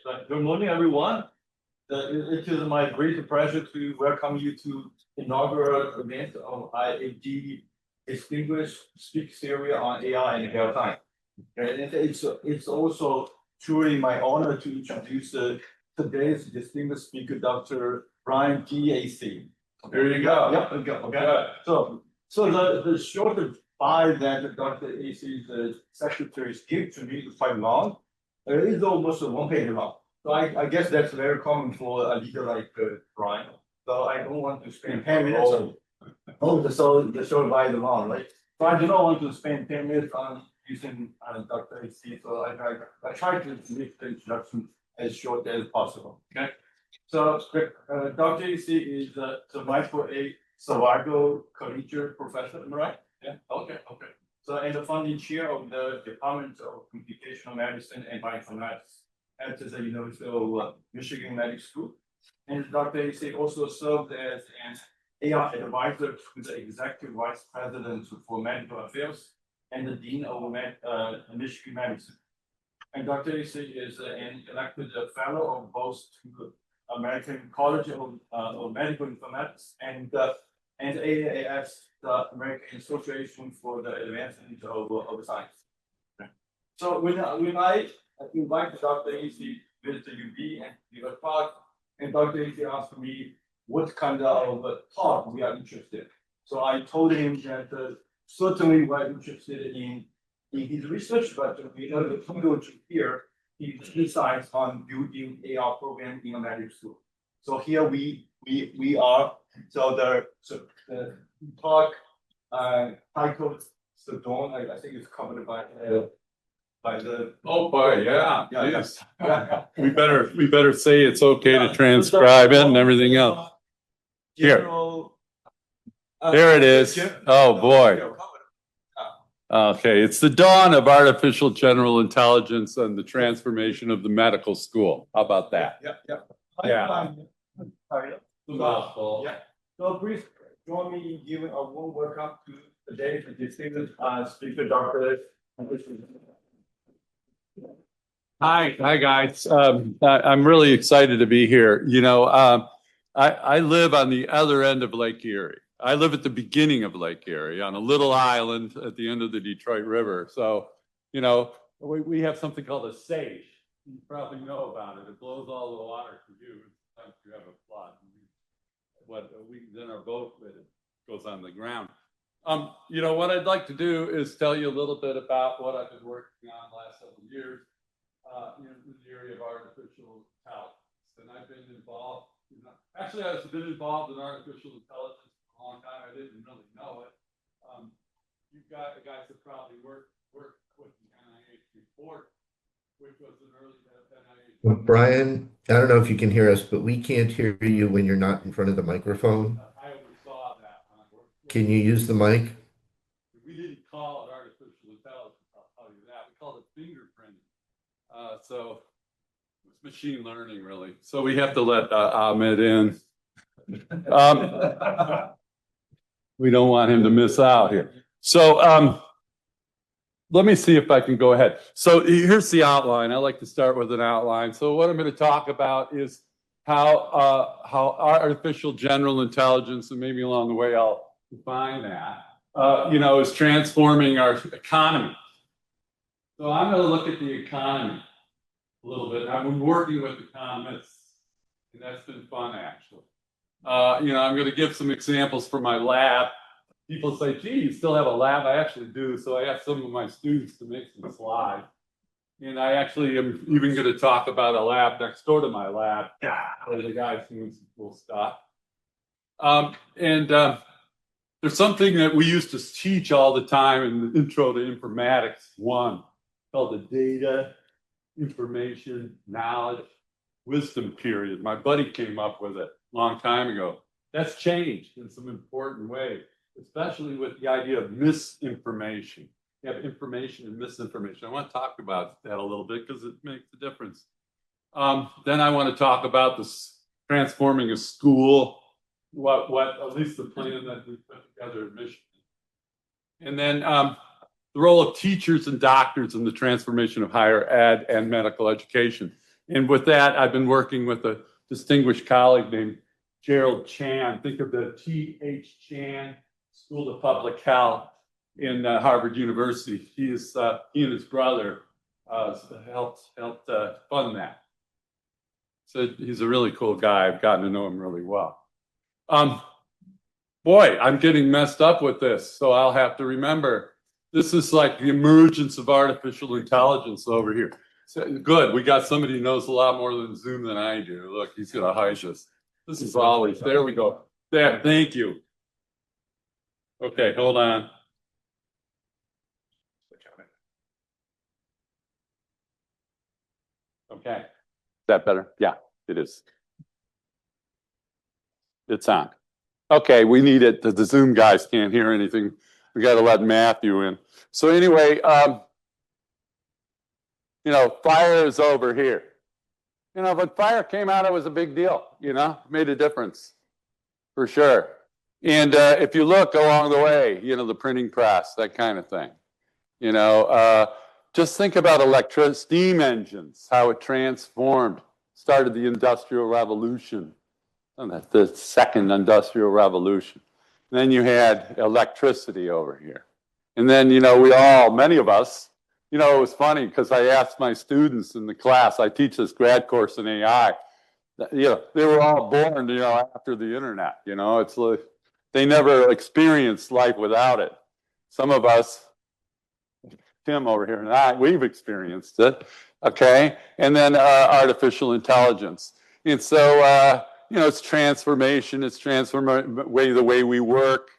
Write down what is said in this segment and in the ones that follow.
Good morning, everyone. It is my great pleasure to welcome you to inaugural event of IAD Distinguished Speak Series on AI and Real Time. And it's also truly my honor to introduce today's distinguished speaker, Dr. Brian D. Athey. There you go. Yep, okay. So the short bio that Dr. Athey's secretaries give to me is quite long. It is almost 1 page long. So I guess that's very common for a leader like Brian. So I don't want to spend 10 minutes on the short bio long, right? So I do not want to spend 10 minutes on using Dr. Athey. So I try to make the introduction as short as possible. Okay. So Dr. Athey is the Michael A. Survival Collegiate Professor, am I right? Yeah. Okay. So, and the founding chair of the Department of Computational Medicine and Bioinformatics at the University of Michigan Medical School. And Dr. Athey also served as an AI advisor to the Executive Vice President for Medical Affairs and the Dean of Michigan Medicine. And Dr. Athey is an elected fellow of both American College of Medical Informatics and AAAS, the American Association for the Advancement of Science. Okay. So when I invited Dr. Athey to visit UB and give a talk, and Dr. Athey asked me what kind of talk we are interested in. So I told him that certainly we're interested in his research, but we are going to hear his insights on building AI program in a medical school. So here we are. So the talk titled "The Dawn," I think it's covered by the. Oh boy, yeah. Yes. We better say it's okay to transcribe it and everything else. Here. There it is. Oh boy. Okay, it's the dawn of artificial general intelligence and the transformation of the medical school. How about that? Yeah. Yeah. So please join me in giving a warm welcome to today's distinguished speaker, Dr. Hi guys. I'm really excited to be here. You know, I live on the other end of Lake Erie. I live at the beginning of Lake Erie on a little island at the end of the Detroit River. So, you know, we have something called a sage. You probably know about it. It blows all the water to you. Sometimes you have a flood. Then our boat goes on the ground. You know, what I'd like to do is tell you a little bit about what I've been working on the last several years in the area of artificial intelligence. And I've been involved, actually I've been involved in artificial intelligence for a long time. I didn't really know it. You guys have probably worked with the NIH report, which was an early NIH. Well, Brian, I don't know if you can hear us, but we can't hear you when you're not in front of the microphone. I oversaw that. Can you use the mic? We didn't call it artificial intelligence, I'll tell you that. We called it fingerprinting. So it's machine learning, really. So we have to let Ahmed in. We don't want him to miss out here. So let me see if I can go ahead. So here's the outline. I like to start with an outline. So what I'm going to talk about is how artificial general intelligence, and maybe along the way I'll define that, is transforming our economy. So I'm going to look at the economy a little bit. I've been working with economists, and that's been fun, actually. I'm going to give some examples from my lab. People say, gee, you still have a lab? I actually do. So I asked some of my students to make some slides. And I actually am even going to talk about a lab next door to my lab, where the guy's doing some cool stuff. There's something that we used to teach all the time in the Intro to Informatics 1 called the Data, Information, Knowledge, Wisdom period. My buddy came up with it a long time ago. That's changed in some important ways, especially with the idea of misinformation. You have information and misinformation. I want to talk about that a little bit because it makes a difference. Then I want to talk about this transforming a school, what at least the plan that we put together at Michigan. And then the role of teachers and doctors in the transformation of higher ed and medical education. And with that, I've been working with a distinguished colleague named Gerald Chan. Think of the T.H. Chan School of Public Health in Harvard University. He and his brother helped fund that. So he's a really cool guy. I've gotten to know him really well. Boy, I'm getting messed up with this, so I'll have to remember. This is like the emergence of artificial intelligence over here. So, good, we got somebody who knows a lot more than Zoom than I do. Look, he's gonna hide us. This is always, there we go. There, thank you. Okay, hold on. Okay, is that better? Yeah, it is. It's on. Okay, we need it. The Zoom guys can't hear anything. We got to let Matthew in. So anyway, fire is over here. When fire came out, it was a big deal. Made a difference for sure. And if you look along the way, the printing press, that kind of thing. Just think about steam engines, how it transformed, started the Industrial Revolution. The second industrial revolution. And then you had electricity over here. And then, many of us, it was funny because I asked my students in the class, I teach this grad course in AI, they were all born, after the internet. It's like they never experienced life without it. Some of us, Tim over here and I, we've experienced it. Okay. And then artificial intelligence. And so, it's transformation. It's transforming the way we work.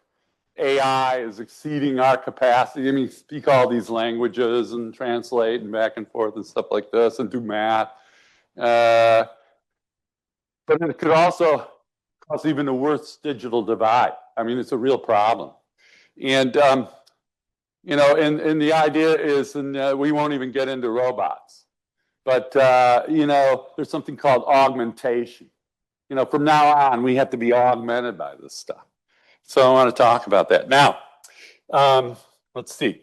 AI is exceeding our capacity. Speak all these languages and translate and back and forth and stuff like this and do math. But it could also cause even a worse digital divide. It's a real problem. And, and the idea is, and we won't even get into robots, but, there's something called augmentation. From now on, we have to be augmented by this stuff. So I want to talk about that. Now, let's see.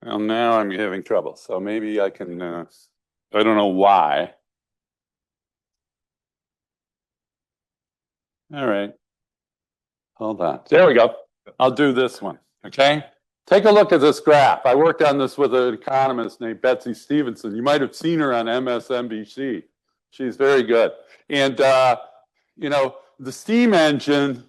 Well, now I'm having trouble. So maybe I can, I don't know why. All right. Hold on. There we go. I'll do this one. Okay. Take a look at this graph. I worked on this with an economist named Betsy Stevenson. You might have seen her on MSNBC. She's very good. And, the steam engine,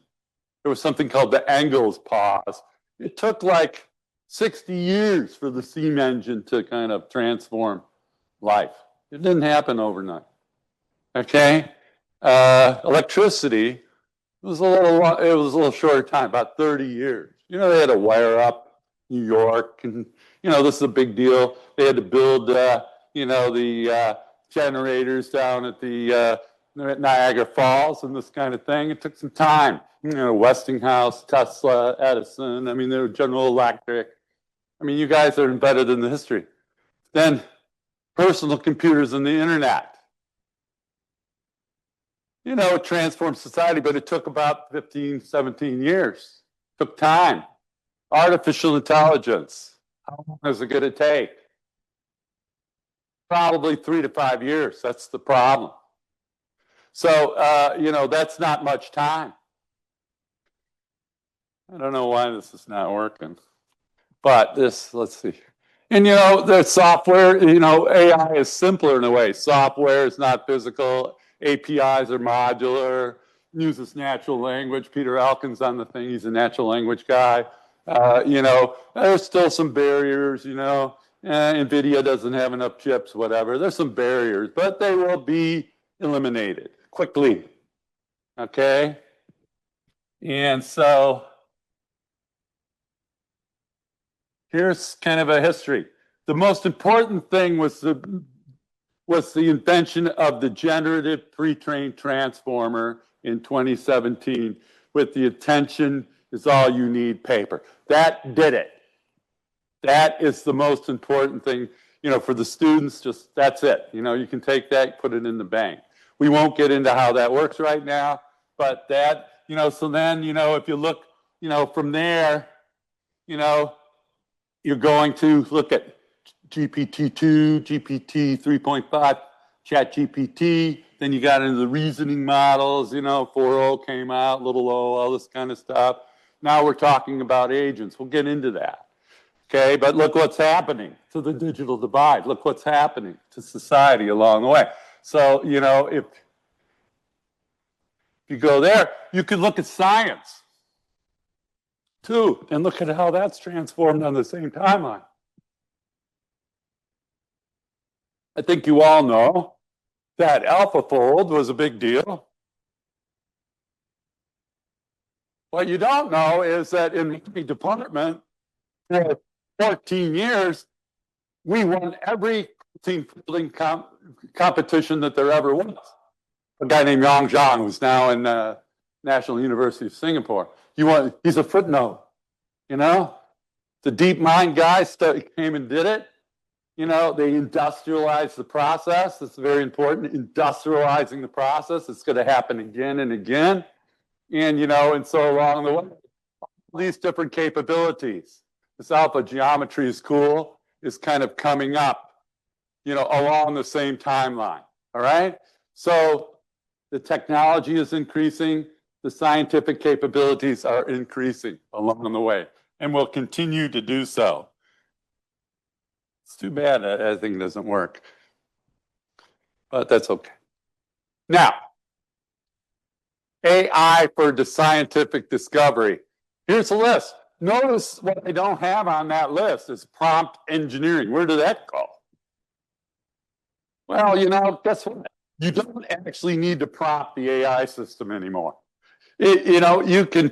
there was something called the Engels pause. It took like 60 years for the steam engine to kind of transform life. It didn't happen overnight. Okay? Electricity, it was a little shorter time, about 30 years. They had to wire up New York, and this is a big deal. They had to build, the generators down at the Niagara Falls and this kind of thing. It took some time. Westinghouse, Tesla, Edison. They were General Electric. You guys are embedded in the history. Then personal computers and the internet. It transformed society, but it took about 15, 17 years. It took time. Artificial intelligence. How long is it going to take? Probably 3 to 5 years. That's the problem. So, that's not much time. I don't know why this is not working. But let's see. And, the software, AI is simpler in a way. Software is not physical. APIs are modular. Uses natural language. Peter Elkin's on the thing. He's a natural language guy. There's still some barriers, NVIDIA doesn't have enough chips, whatever. There's some barriers, but they will be eliminated quickly. Okay? And so here's kind of a history. The most important thing was the invention of the generative pre-trained transformer in 2017 with the attention is all you need paper. That did it. That is the most important thing, for the students, that's it. You can take that, put it in the bank. We won't get into how that works right now, but that, so then, if you look, from there, you're going to look at GPT-2, GPT 3.5, Chat GPT. Then you got into the reasoning models, 4.0 came out, little o, all this kind of stuff. Now we're talking about agents. We'll get into that. Okay, but look what's happening to the digital divide. Look what's happening to society along the way. So, if you go there, you could look at science too, and look at how that's transformed on the same timeline. I think you all know that AlphaFold was a big deal. What you don't know is that in my department, for 14 years, we won every team building competition that there ever was. A guy named Yang Zhang, who's now in National University of Singapore. He's a footnote, The DeepMind guys came and did it. They industrialized the process. It's very important, industrializing the process. It's going to happen again and again. And so along the way, all these different capabilities, this alpha geometry is cool, is kind of coming up, along the same timeline, all right? So the technology is increasing, the scientific capabilities are increasing along the way, and will continue to do so. It's too bad that everything doesn't work, but that's okay. Now, AI for the scientific discovery. Here's a list. Notice what I don't have on that list is prompt engineering. Where did that go? Well, guess what? You don't actually need to prompt the AI system anymore. You can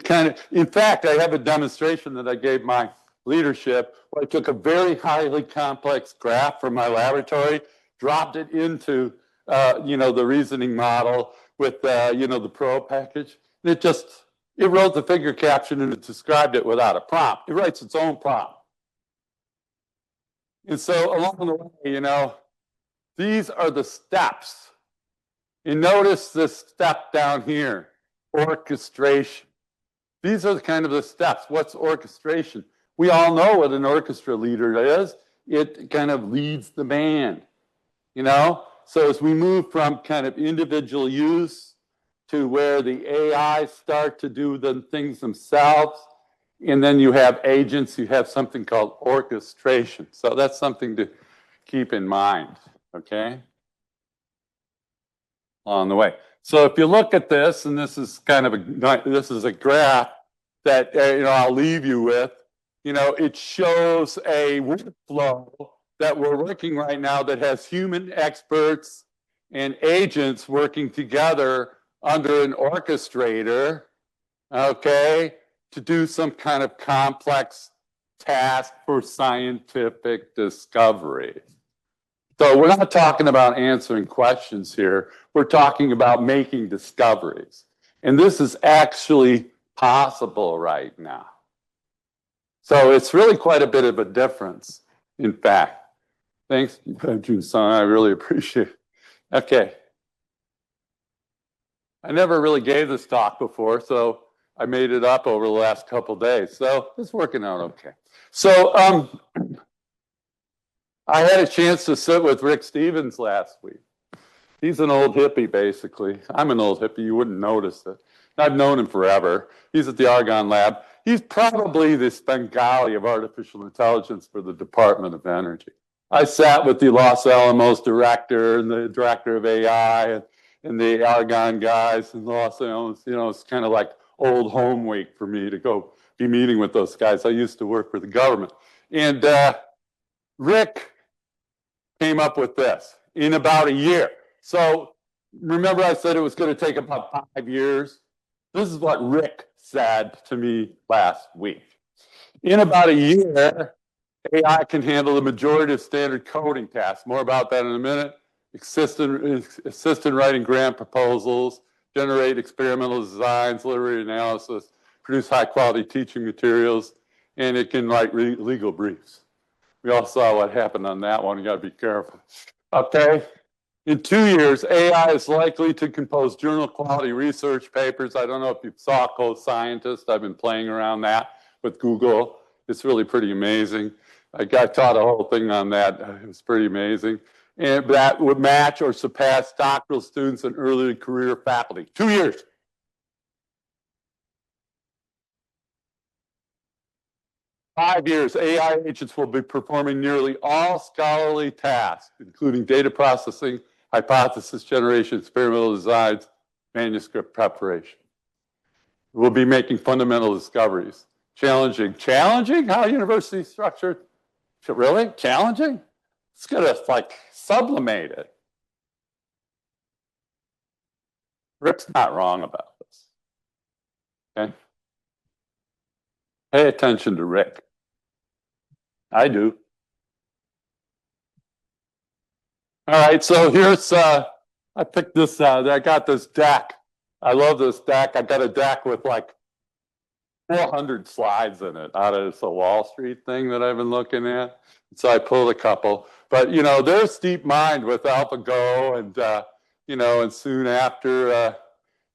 in fact, I have a demonstration that I gave my leadership where I took a very highly complex graph from my laboratory, dropped it into, the reasoning model with, the Pro package. And it wrote the figure caption and it described it without a prompt. It writes its own prompt. And so along the way, these are the steps. And notice this step down here, orchestration. These are kind of the steps. What's orchestration? We all know what an orchestra leader is. It kind of leads the band, So as we move from kind of individual use to where the AI start to do the things themselves, and then you have agents, you have something called orchestration. So that's something to keep in mind, okay? On the way. So if you look at this, and this is kind of a graph that I'll leave you with. It shows a workflow that we're working right now that has human experts and agents working together under an orchestrator, okay, to do some kind of complex task for scientific discovery. So we're not talking about answering questions here. We're talking about making discoveries. And this is actually possible right now. So it's really quite a bit of a difference, in fact. Thanks, Jun-san. I really appreciate it. Okay. I never really gave this talk before, so I made it up over the last couple days. So it's working out okay. So I had a chance to sit with Rick Stevens last week. He's an old hippie, basically. I'm an old hippie. You wouldn't notice it. I've known him forever. He's at the Argonne Lab. He's probably the Bengali of artificial intelligence for the Department of Energy. I sat with the Los Alamos director and the director of AI and the Argonne guys in Los Alamos. It's kind of like old home week for me to go be meeting with those guys. I used to work for the government. And Rick came up with this in about a year. So remember I said it was going to take about 5 years? This is what Rick said to me last week. In about a year, AI can handle the majority of standard coding tasks. More about that in a minute. Assist in writing grant proposals, generate experimental designs, literary analysis, produce high-quality teaching materials, and it can write legal briefs. We all saw what happened on that one. You got to be careful. Okay. In 2 years, AI is likely to compose journal-quality research papers. I don't know if you saw Co-Scientist. I've been playing around that with Google. It's really pretty amazing. I got taught a whole thing on that. It was pretty amazing. And that would match or surpass doctoral students and early career faculty. 2 years. Five years, AI agents will be performing nearly all scholarly tasks, including data processing, hypothesis generation, experimental designs, manuscript preparation. We'll be making fundamental discoveries. Challenging. Challenging? How university structured? Really? Challenging? It's gonna like sublimate it. Rick's not wrong about this. Okay? Pay attention to Rick. I do. All right, so here's I picked this I got this deck. I love this deck. I got a deck with like 400 slides in it out of this Wall Street thing that I've been looking at. So I pulled a couple. But you know, there's DeepMind with AlphaGo and you know, and soon after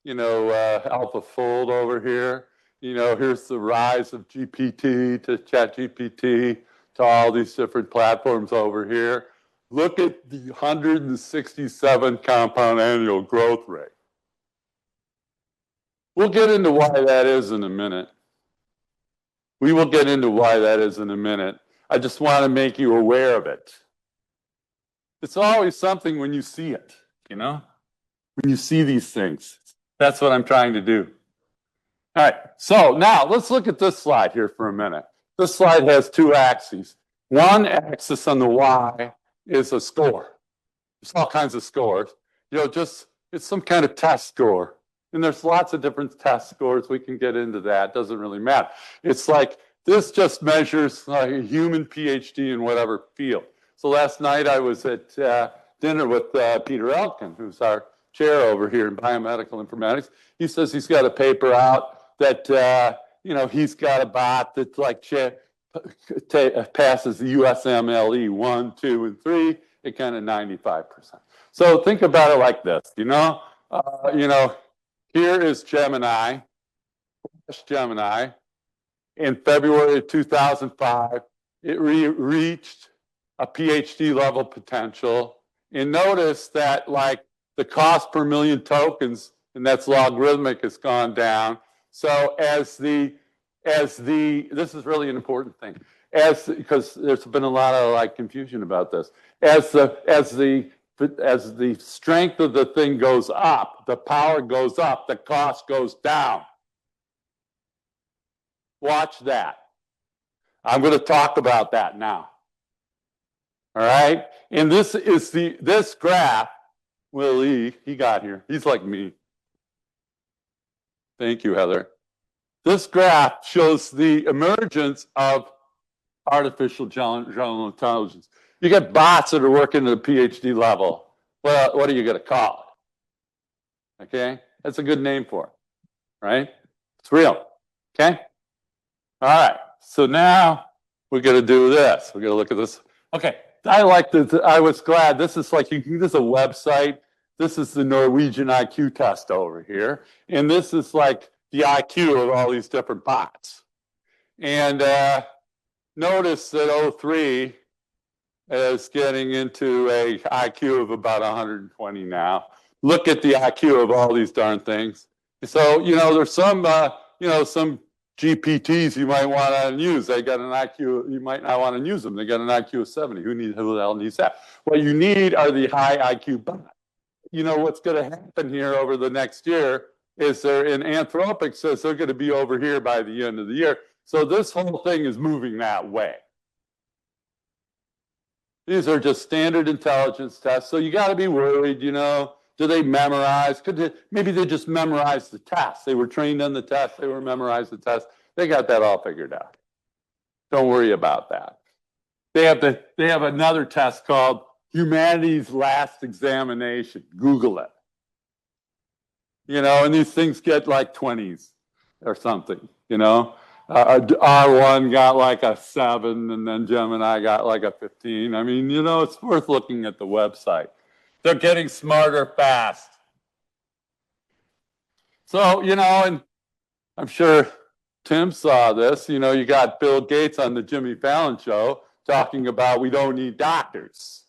you know, AlphaFold over here. You know, here's the rise of GPT to ChatGPT to all these different platforms over here. Look at the 167 compound annual growth rate. We'll get into why that is in a minute. We will get into why that is in a minute. I just want to make you aware of it. It's always something when you see it, you know? When you see these things. That's what I'm trying to do. All right, so now let's look at this slide here for a minute. This slide has two axes. One axis on the Y is a score. There's all kinds of scores. You know, just it's some kind of test score. And there's lots of different test scores. We can get into that. It doesn't really matter. It's like this just measures like a human PhD in whatever field. So last night I was at dinner with Peter Elkin, who's our chair over here in biomedical informatics. He says he's got a paper out that you know, he's got a bot that like passes the USMLE 1, 2, and 3 at kind of 95%. So think about it like this, you know, here is Gemini. In February of 2005, it reached a PhD level potential. And notice that like the cost per million tokens, and that's logarithmic, has gone down. So this is really an important thing, because there's been a lot of like confusion about this. As the strength of the thing goes up, the power goes up, the cost goes down. Watch that. I'm going to talk about that now. All right, and this is this graph. Willie, he got here. He's like me. Thank you, Heather. This graph shows the emergence of artificial general intelligence. You get bots that are working at a PhD level. Well, what are you going to call it? Okay, that's a good name for it, right? It's real. Okay. All right. So now we're going to do this. We're going to look at this. Okay. I like this. I was glad. This is like, this is a website. This is the Norwegian IQ test over here. And this is like the IQ of all these different bots. And notice that O3 is getting into a IQ of about 120 now. Look at the IQ of all these darn things. So, you know, there's some, you know, some GPTs you might want to use. They got an IQ, you might not want to use them. They got an IQ of 70. Who the hell needs that? What you need are the high IQ bots. You know, what's going to happen here over the next year is they're in Anthropic says they're going to be over here by the end of the year. So this whole thing is moving that way. These are just standard intelligence tests. So you got to be worried, you know, do they memorize? Maybe they just memorized the test. They were trained on the test. They were memorized the test. They got that all figured out. Don't worry about that. They have another test called Humanity's Last Examination. Google it. You know, and these things get like 20s or something, you know. R1 got like a 7, and then Gemini got like a 15. I mean, you know, it's worth looking at the website. They're getting smarter fast. So, you know, and I'm sure Tim saw this. You know, you got Bill Gates on the Jimmy Fallon show talking about we don't need doctors.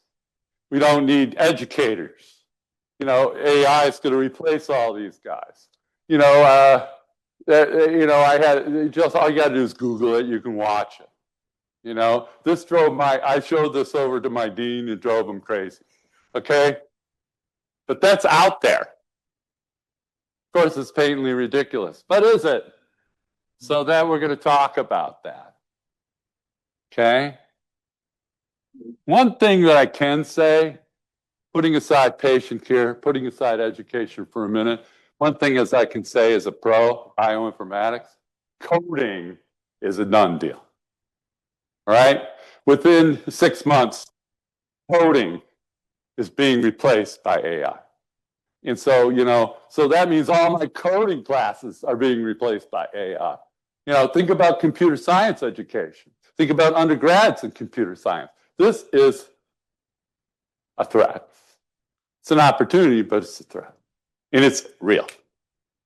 We don't need educators. AI is going to replace all these guys. I had just all you got to do is Google it. You can watch it. This I showed this over to my dean. It drove him crazy. Okay, but that's out there. Of course, it's patently ridiculous, but is it? So that we're going to talk about that. Okay. One thing that I can say, putting aside patient care, putting aside education for a minute, one thing as I can say as a pro bioinformatics, coding is a done deal. All right? Within 6 months, coding is being replaced by AI. And so, so that means all my coding classes are being replaced by AI. Think about computer science education. Think about undergrads in computer science. This is a threat. It's an opportunity, but it's a threat. And it's real.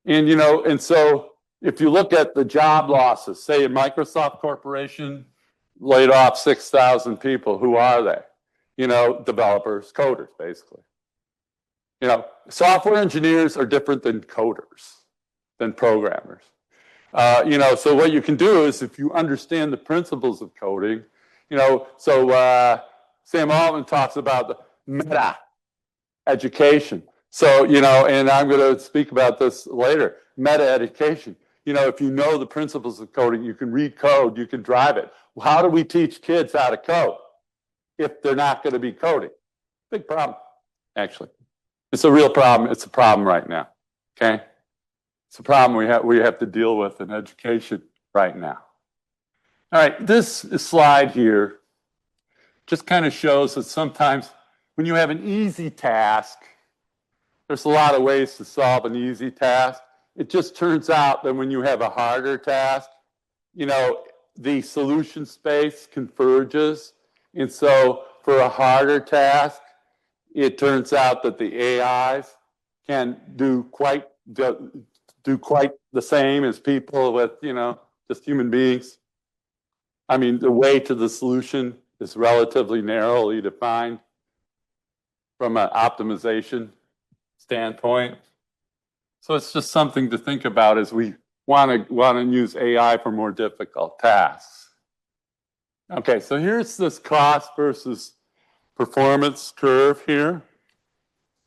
And, and so if you look at the job losses, say Microsoft Corporation laid off 6,000 people, who are they? Developers, coders, basically. Software engineers are different than coders, than programmers. So what you can do is if you understand the principles of coding, Sam Altman talks about the meta education. So, and I'm going to speak about this later, meta education. If you know the principles of coding, you can read code, you can drive it. How do we teach kids how to code if they're not going to be coding? Big problem, actually. It's a real problem. It's a problem right now, okay? It's a problem we have to deal with in education right now. All right, this slide here just kind of shows that sometimes when you have an easy task, there's a lot of ways to solve an easy task. It just turns out that when you have a harder task, the solution space converges. And so for a harder task, it turns out that the AIs can do quite the same as people with, just human beings. I mean, the way to the solution is relatively narrowly defined from an optimization standpoint. So it's just something to think about as we want to use AI for more difficult tasks. Okay, so here's this cost versus performance curve here.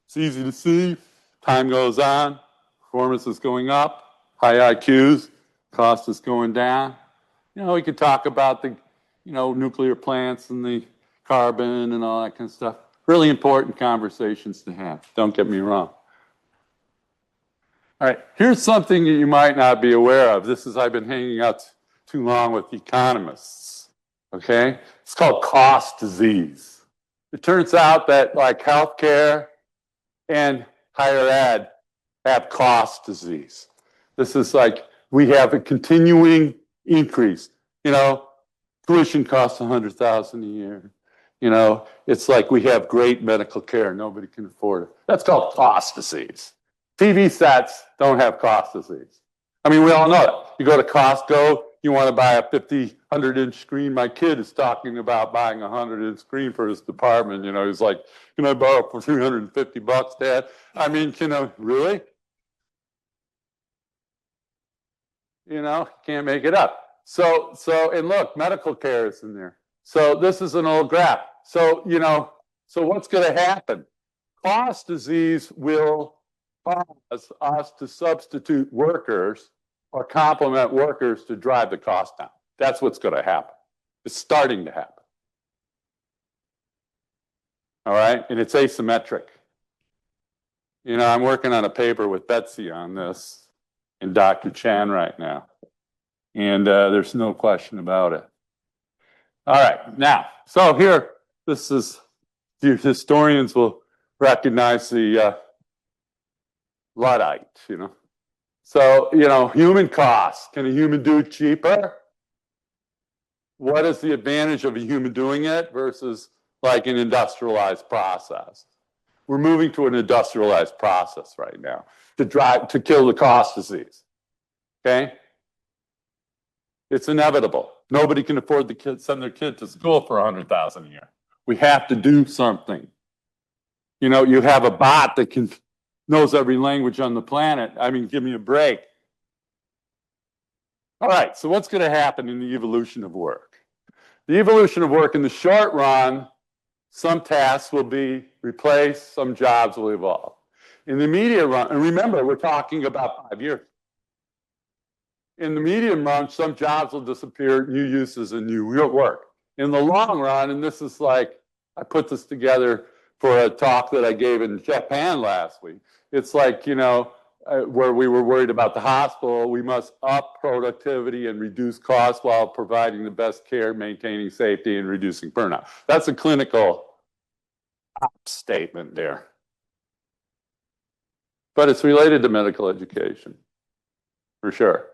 It's easy to see. Time goes on, performance is going up, high IQs, cost is going down. We could talk about the, nuclear plants and the carbon and all that kind of stuff. Really important conversations to have, don't get me wrong. All right, here's something that you might not be aware of. I've been hanging out too long with economists, okay? It's called cost disease. It turns out that like healthcare and higher ed have cost disease. This is like we have a continuing increase. Tuition costs $100,000 a year. It's like we have great medical care. Nobody can afford it. That's called cost disease. TV sets don't have cost disease. I mean, we all know it. You go to Costco, you want to buy a 100-inch screen. My kid is talking about buying a 100-inch screen for his department. He's like, can I borrow for $350, Dad? I mean, really? Can't make it up. So, and look, medical care is in there. So this is an old graph. So, so what's going to happen? Cost disease will cause us to substitute workers or complement workers to drive the cost down. That's what's going to happen. It's starting to happen. All right, and it's asymmetric. I'm working on a paper with Betsy on this and Dr. Chan right now. And there's no question about it. All right, now, so here, this is, the historians will recognize the Luddite, So, human costs. Can a human do it cheaper? What is the advantage of a human doing it versus like an industrialized process? We're moving to an industrialized process right now to kill the cost disease. Okay? It's inevitable. Nobody can afford send their kid to school for 100,000 a year. We have to do something. You know, you have a bot that knows every language on the planet. I mean, give me a break. All right, so what's going to happen in the evolution of work? The evolution of work in the short run, some tasks will be replaced, some jobs will evolve. In the medium run, and remember, we're talking about 5 years. In the medium run, some jobs will disappear, new uses and new work. In the long run, and this is like, I put this together for a talk that I gave in Japan last week. It's like, you know, where we were worried about the hospital, we must up productivity and reduce costs while providing the best care, maintaining safety, and reducing burnout. That's a clinical statement there. But it's related to medical education, for sure.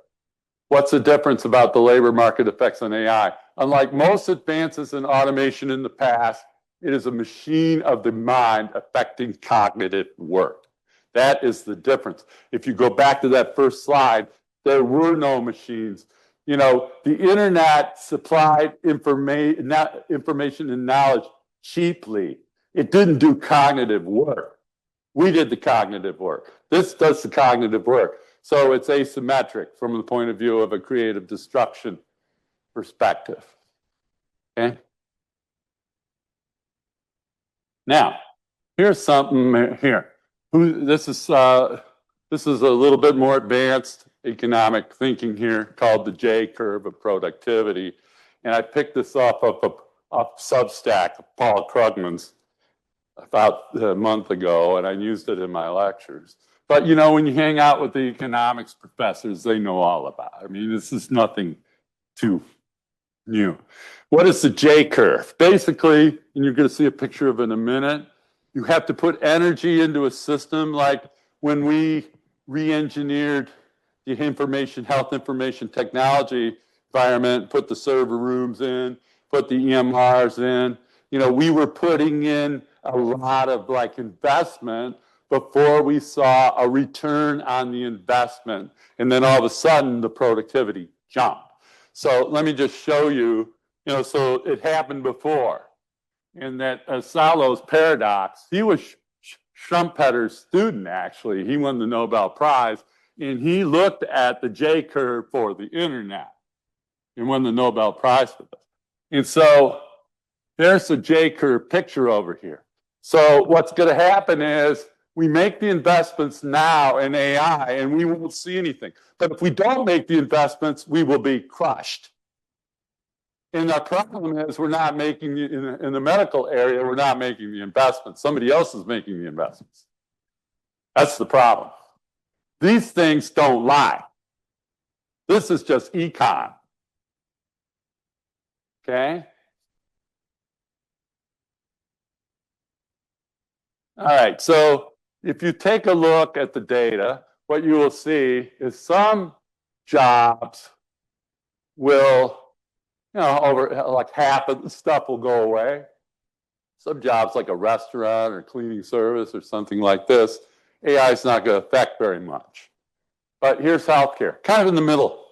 What's the difference about the labor market effects on AI? Unlike most advances in automation in the past, it is a machine of the mind affecting cognitive work. That is the difference. If you go back to that first slide, there were no machines. You know, the internet supplied information and knowledge cheaply. It didn't do cognitive work. We did the cognitive work. This does the cognitive work. So it's asymmetric from the point of view of a creative destruction perspective. Okay? Now, here's something here. This is a little bit more advanced economic thinking here called the J curve of productivity. And I picked this off of Substack, Paul Krugman's, about a month ago, and I used it in my lectures. But, you know, when you hang out with the economics professors, they know all about it. I mean, this is nothing too new. What is the J curve? Basically, and you're going to see a picture of it in a minute, you have to put energy into a system like when we re-engineered the health information technology environment, put the server rooms in, put the EMRs in. You know, we were putting in a lot of like investment before we saw a return on the investment. And then all of a sudden, the productivity jumped. So let me just show you, you know, so it happened before. In that Solo's paradox, he was Schumpeter's student, actually. He won the Nobel Prize, and he looked at the J curve for the internet and won the Nobel Prize for this. And so there's the J curve picture over here. So what's going to happen is we make the investments now in AI and we won't see anything. But if we don't make the investments, we will be crushed. And the problem is we're not making, in the medical area, we're not making the investments. Somebody else is making the investments. That's the problem. These things don't lie. This is just econ. Okay? All right, so if you take a look at the data, what you will see is some jobs will, you know, over like half of the stuff will go away. Some jobs like a restaurant or cleaning service or something like this, AI is not going to affect very much. But here's healthcare, kind of in the middle.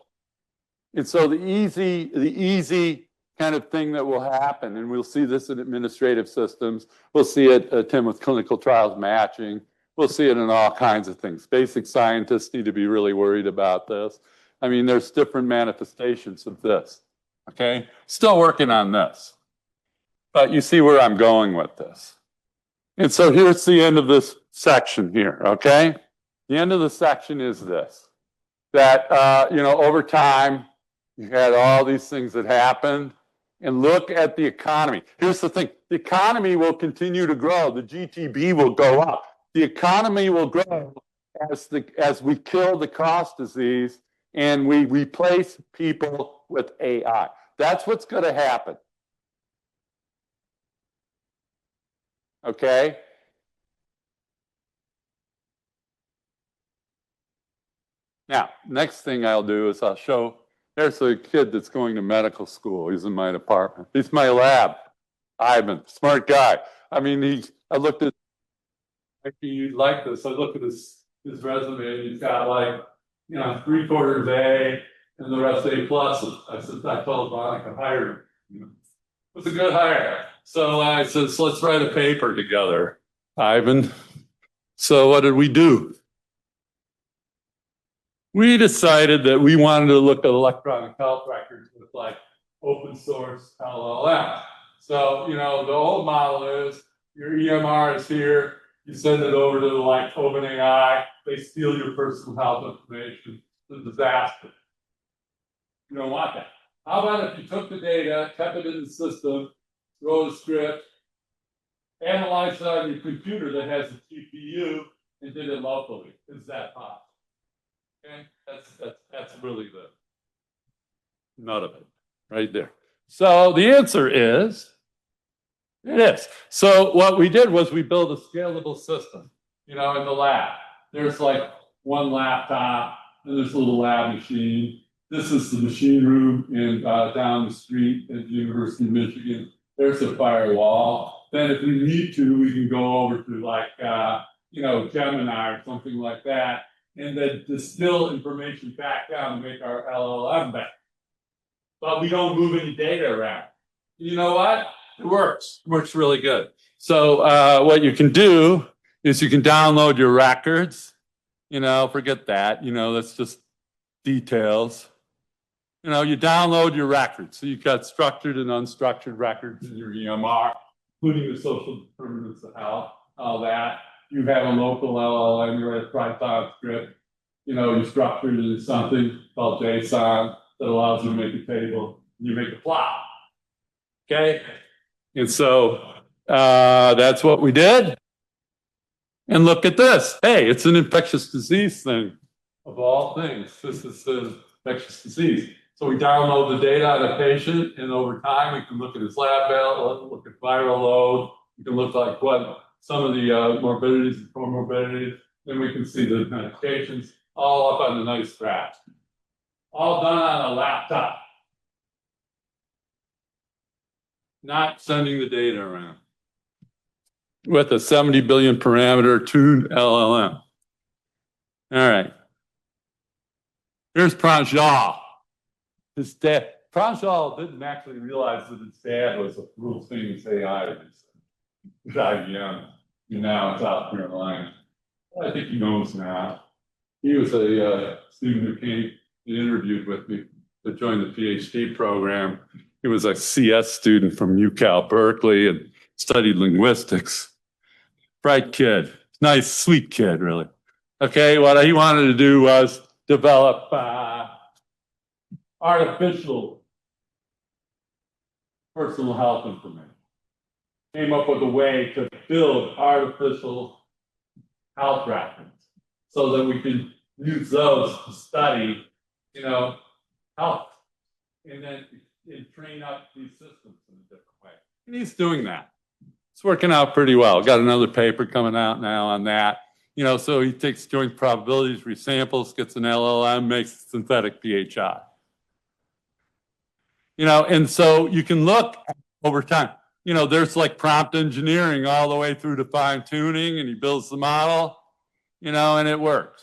And so the easy kind of thing that will happen, and we'll see this in administrative systems, we'll see it, Tim, with clinical trials matching, we'll see it in all kinds of things. Basic scientists need to be really worried about this. I mean, there's different manifestations of this, okay? Still working on this. But you see where I'm going with this. And so here's the end of this section here, okay? The end of the section is this, that, you know, over time, you had all these things that happened, and look at the economy. Here's the thing, the economy will continue to grow. The GDP will go up. The economy will grow as we kill the cost disease and we replace people with AI. That's what's going to happen. Okay? Now, next thing I'll do is I'll show, there's a kid that's going to medical school. He's in my department. He's my lab. Ivan, smart guy. I mean, I looked at, you like this, I looked at his resume, and he's got like, you know, 3/4 A, and the rest A pluses. I told Ron I could hire him. You know, it was a good hire. So I said, so let's write a paper together, Ivan. So what did we do? We decided that we wanted to look at electronic health records with like open source LLM. So, you know, the old model is your EMR is here, you send it over to like OpenAI, they steal your personal health information. It's a disaster. You don't want that. How about if you took the data, kept it in the system, wrote a script, analyzed it on your computer that has a GPU, and did it locally? Is that possible? Okay, that's really the nut of it, right there. So the answer is, it is. So what we did was we built a scalable system, you know, in the lab. There's like one laptop, and there's a little lab machine. This is the machine room in down the street at the University of Michigan. There's a firewall. Then if we need to, we can go over to like, you know, Gemini or something like that, and then distill information back down to make our LLM better. But we don't move any data around. You know what? It works. It works really good. So what you can do is you can download your records. You know, forget that. You know, that's just details. You know, you download your records. So you've got structured and unstructured records in your EMR, including the social determinants of health, all that. You have a local LLM, you write a Python script. You know, you structure it into something called JSON that allows you to make a table. You make a plot. Okay? And so that's what we did. And look at this. Hey, it's an infectious disease thing of all things. This is an infectious disease. So we download the data on a patient, and over time we can look at his lab value, look at viral load. We can look like what some of the morbidities and comorbidities. Then we can see the medications all up on the nice graph. All done on a laptop. Not sending the data around. With a 70 billion parameter tuned LLM. All right. Here's Pranjal. His dad, Pranjal didn't actually realize that his dad was a world famous AI researcher. He's IBM, and now in South Carolina. I think he knows now. He was a student who came and interviewed with me to join the PhD program. He was a CS student from UCal Berkeley and studied linguistics. Bright kid, nice, sweet kid, really. Okay, what he wanted to do was develop artificial personal health information. Came up with a way to build artificial health records so that we can use those to study, you know, health, and then train up these systems in a different way. And he's doing that. It's working out pretty well. Got another paper coming out now on that. You know, so he takes joint probabilities, resamples, gets an LLM, makes synthetic PHI. You know, and so you can look over time. You know, there's like prompt engineering all the way through to fine tuning, and he builds the model, you know, and it works.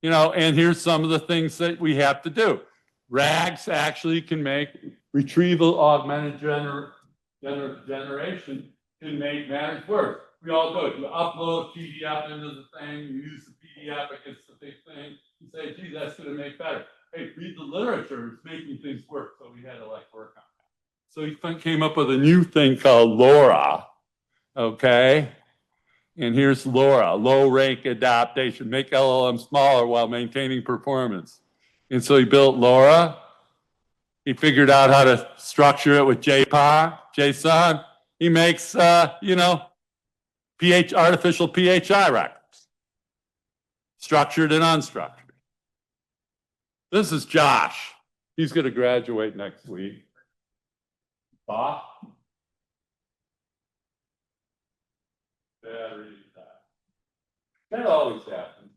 You know, and here's some of the things that we have to do. RAGs actually can make retrieval augmented generation can make matters worse. We all do it. You upload a PDF into the thing, you use the PDF against the big thing, you say, gee, that's going to make better. Hey, read the literature, it's making things work. So we had to like work on that. So he came up with a new thing called LoRa. Okay. And here's LoRa, low rank adaptation, make LLM smaller while maintaining performance. And so he built LoRa. He figured out how to structure it with JSON. He makes, you know, artificial PHI records, structured and unstructured. This is Josh. He's going to graduate next week. Bob? Battery die. That always happens.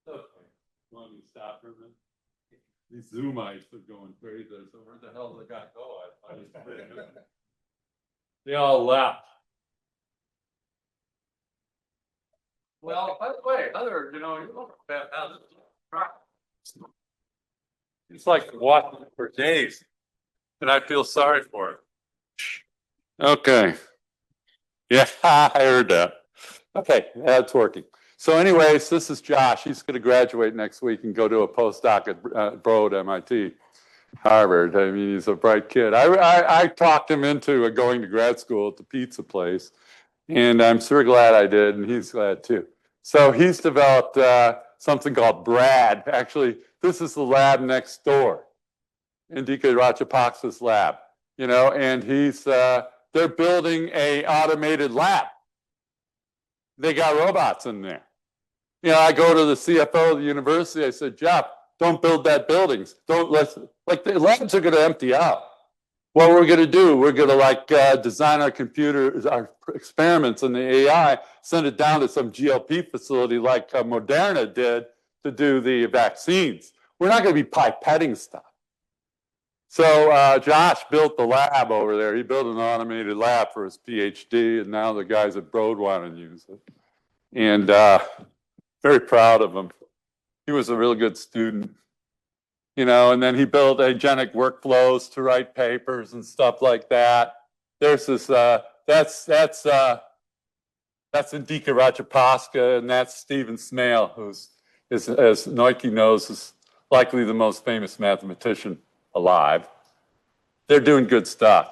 Okay. You want me to stop for a minute? These Zoomites are going crazy. So where the hell did the guy go? They all left. Well, by the way, Heather, you know, you look fantastic. It's like walking for days, and I feel sorry for it. Okay. Yeah, I heard that. Okay, that's working. So anyways, this is Josh. He's going to graduate next week and go to a postdoc at Broad, MIT, Harvard. I mean, he's a bright kid. I talked him into going to grad school at the pizza place, and I'm sure glad I did, and he's glad too. So he's developed something called BRAD. Actually, this is the lab next door, Indika Rajapaksa's lab, you know, and they're building a automated lab. They got robots in there. You know, I go to the CFO of the university. I said, Jeff, don't build that buildings. Like the labs are going to empty out. What we're going to do, we're going to design our computers, our experiments in the AI, send it down to some GLP facility like Moderna did to do the vaccines. We're not going to be pipetting stuff. So Josh built the lab over there. He built an automated lab for his PhD, and now the guys at Broad want to use it. And very proud of him. He was a really good student, you know, and then he built agentic workflows to write papers and stuff like that. There's this, that's Indika Rajapaksa, and that's Stephen Smale, who's, as Noiki knows, is likely the most famous mathematician alive. They're doing good stuff.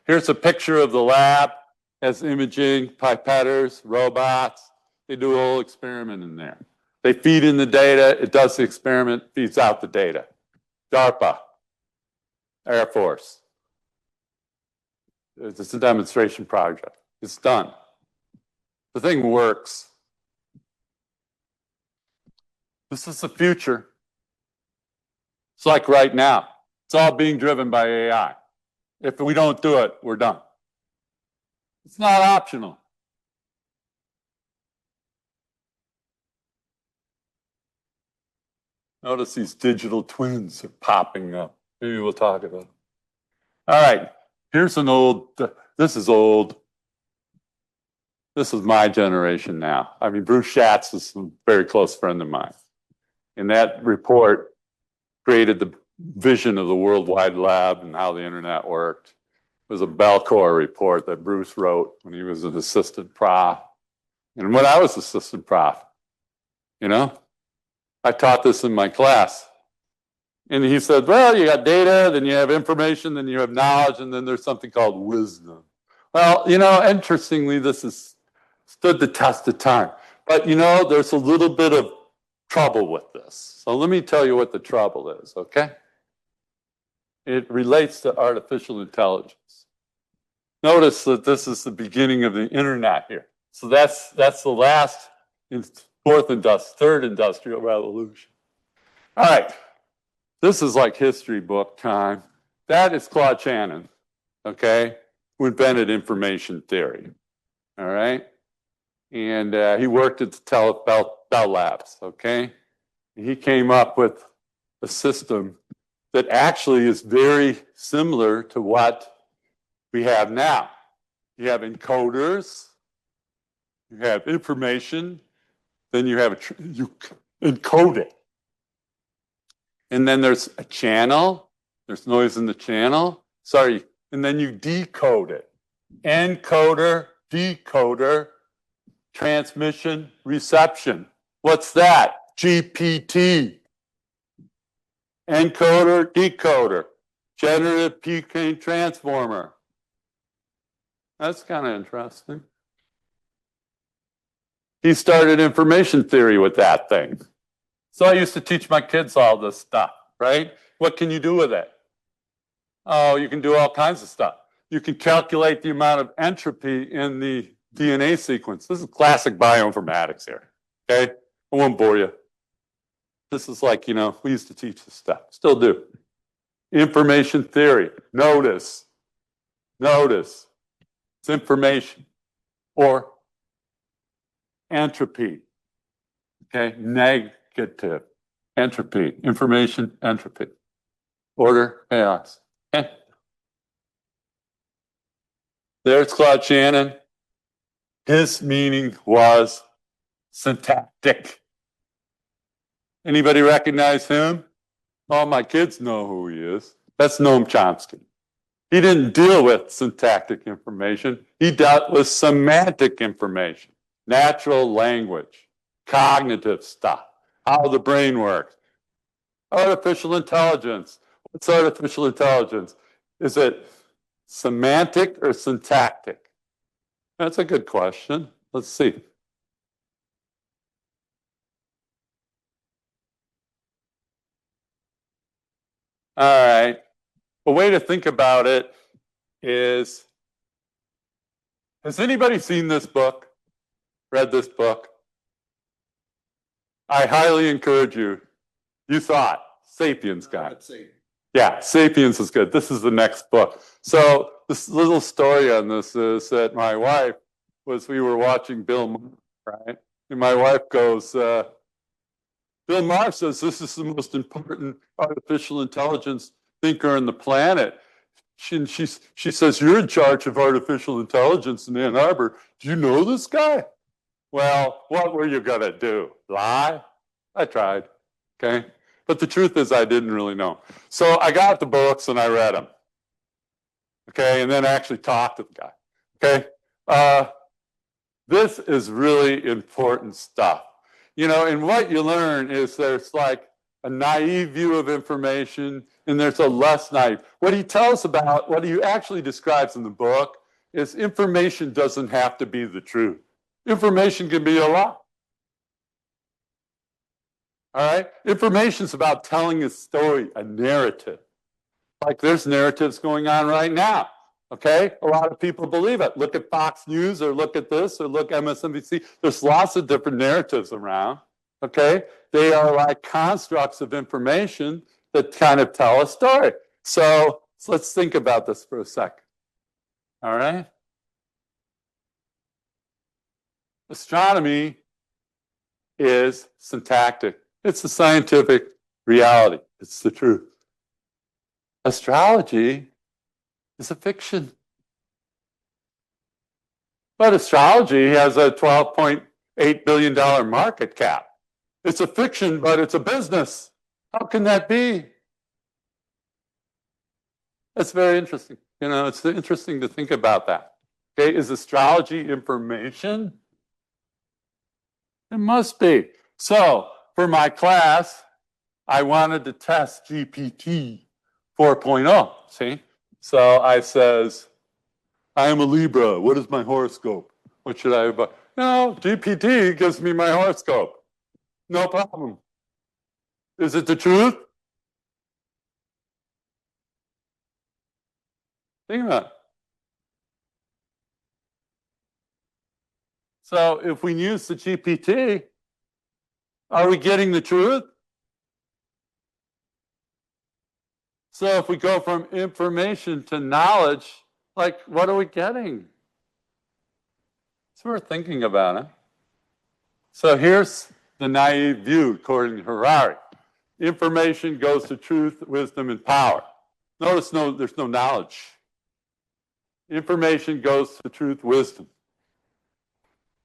Here's a picture of the lab. Has imaging, pipetters, robots. They do a whole experiment in there. They feed in the data, it does the experiment, feeds out the data. DARPA, Air Force. It's a demonstration project. It's done. The thing works. This is the future. It's like right now. It's all being driven by AI. If we don't do it, we're done. It's not optional. Notice these digital twins are popping up. Maybe we'll talk about it. All right, here's an old, this is old. This is my generation now. I mean, Bruce Schatz is a very close friend of mine. And that report created the vision of the worldwide lab and how the internet worked. It was a Belcore report that Bruce wrote when he was an assistant prof. And when I was assistant prof, you know, I taught this in my class. And he said, well, you got data, then you have information, then you have knowledge, and then there's something called wisdom. Well, you know, interestingly, this has stood the test of time. But, you know, there's a little bit of trouble with this. So let me tell you what the trouble is, okay? It relates to artificial intelligence. Notice that this is the beginning of the internet here. So that's the last, third industrial revolution. All right, this is like history book time. That is Claude Shannon, okay, who invented information theory, all right? And he worked at the Bell Labs, okay? And he came up with a system that actually is very similar to what we have now. You have encoders, you have information, then you have you encode it. And then there's a channel, there's noise in the channel, and then you decode it. Encoder, decoder, transmission, reception. What's that? GPT. Encoder, decoder, generative Peking transformer. That's kind of interesting. He started information theory with that thing. So I used to teach my kids all this stuff, right? What can you do with it? Oh, you can do all kinds of stuff. You can calculate the amount of entropy in the DNA sequence. This is classic bioinformatics here, okay? I won't bore you. This is like, you know, we used to teach this stuff, still do. Information theory, notice, it's information, or entropy, okay, negative, entropy, information, entropy, order, chaos, okay? There's Claude Shannon. His meaning was syntactic. Anybody recognize him? All my kids know who he is. That's Noam Chomsky. He didn't deal with syntactic information. He dealt with semantic information, natural language, cognitive stuff, how the brain works. Artificial intelligence. What's artificial intelligence? Is it semantic or syntactic? That's a good question. Let's see. All right. A way to think about it is, has anybody seen this book? Read this book? I highly encourage you. You saw it. Sapiens guy. Yeah, Sapiens is good. This is the next book. So this little story on this is that my wife we were watching Bill Maher, right? And my wife goes, Bill Maher says this is the most important artificial intelligence thinker on the planet. She says, you're in charge of artificial intelligence in Ann Arbor. Do you know this guy? Well, what were you going to do? Lie? I tried. Okay. But the truth is I didn't really know. So I got the books and I read them. Okay. And then I actually talked to the guy. Okay. This is really important stuff. You know, and what you learn is there's like a naive view of information and there's a less naive. What he tells about, what he actually describes in the book is information doesn't have to be the truth. Information can be a lie. All right? Information is about telling a story, a narrative. Like there's narratives going on right now. Okay? A lot of people believe it. Look at Fox News or look at this or look at MSNBC. There's lots of different narratives around. Okay? They are like constructs of information that kind of tell a story. So let's think about this for a second. All right? Astronomy is syntactic. It's the scientific reality. It's the truth. Astrology is a fiction. But astrology has a $12.8 billion market cap. It's a fiction, but it's a business. How can that be? That's very interesting. You know, it's interesting to think about that. Okay, is astrology information? It must be. So, for my class, I wanted to test GPT 4.0, see? So I says, I am a Libra. What is my horoscope? What should I buy? No, GPT gives me my horoscope. No problem. Is it the truth? Think about it. So if we use the GPT, are we getting the truth? So if we go from information to knowledge, like what are we getting? It's worth thinking about it. So here's the naive view according to Harari. Information goes to truth, wisdom, and power. Notice there's no knowledge. Information goes to truth, wisdom.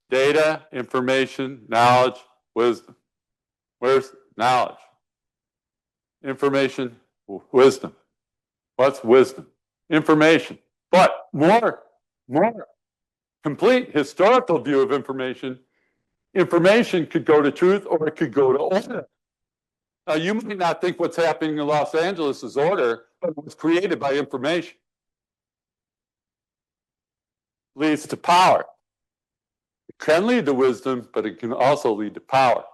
Data, information, knowledge, wisdom. Where's knowledge? Information, wisdom. What's wisdom? Information. But more complete historical view of information could go to truth or it could go to order. Now, you might not think what's happening in Los Angeles is order, but it was created by information. Leads to power. It can lead to wisdom, but it can also lead to power.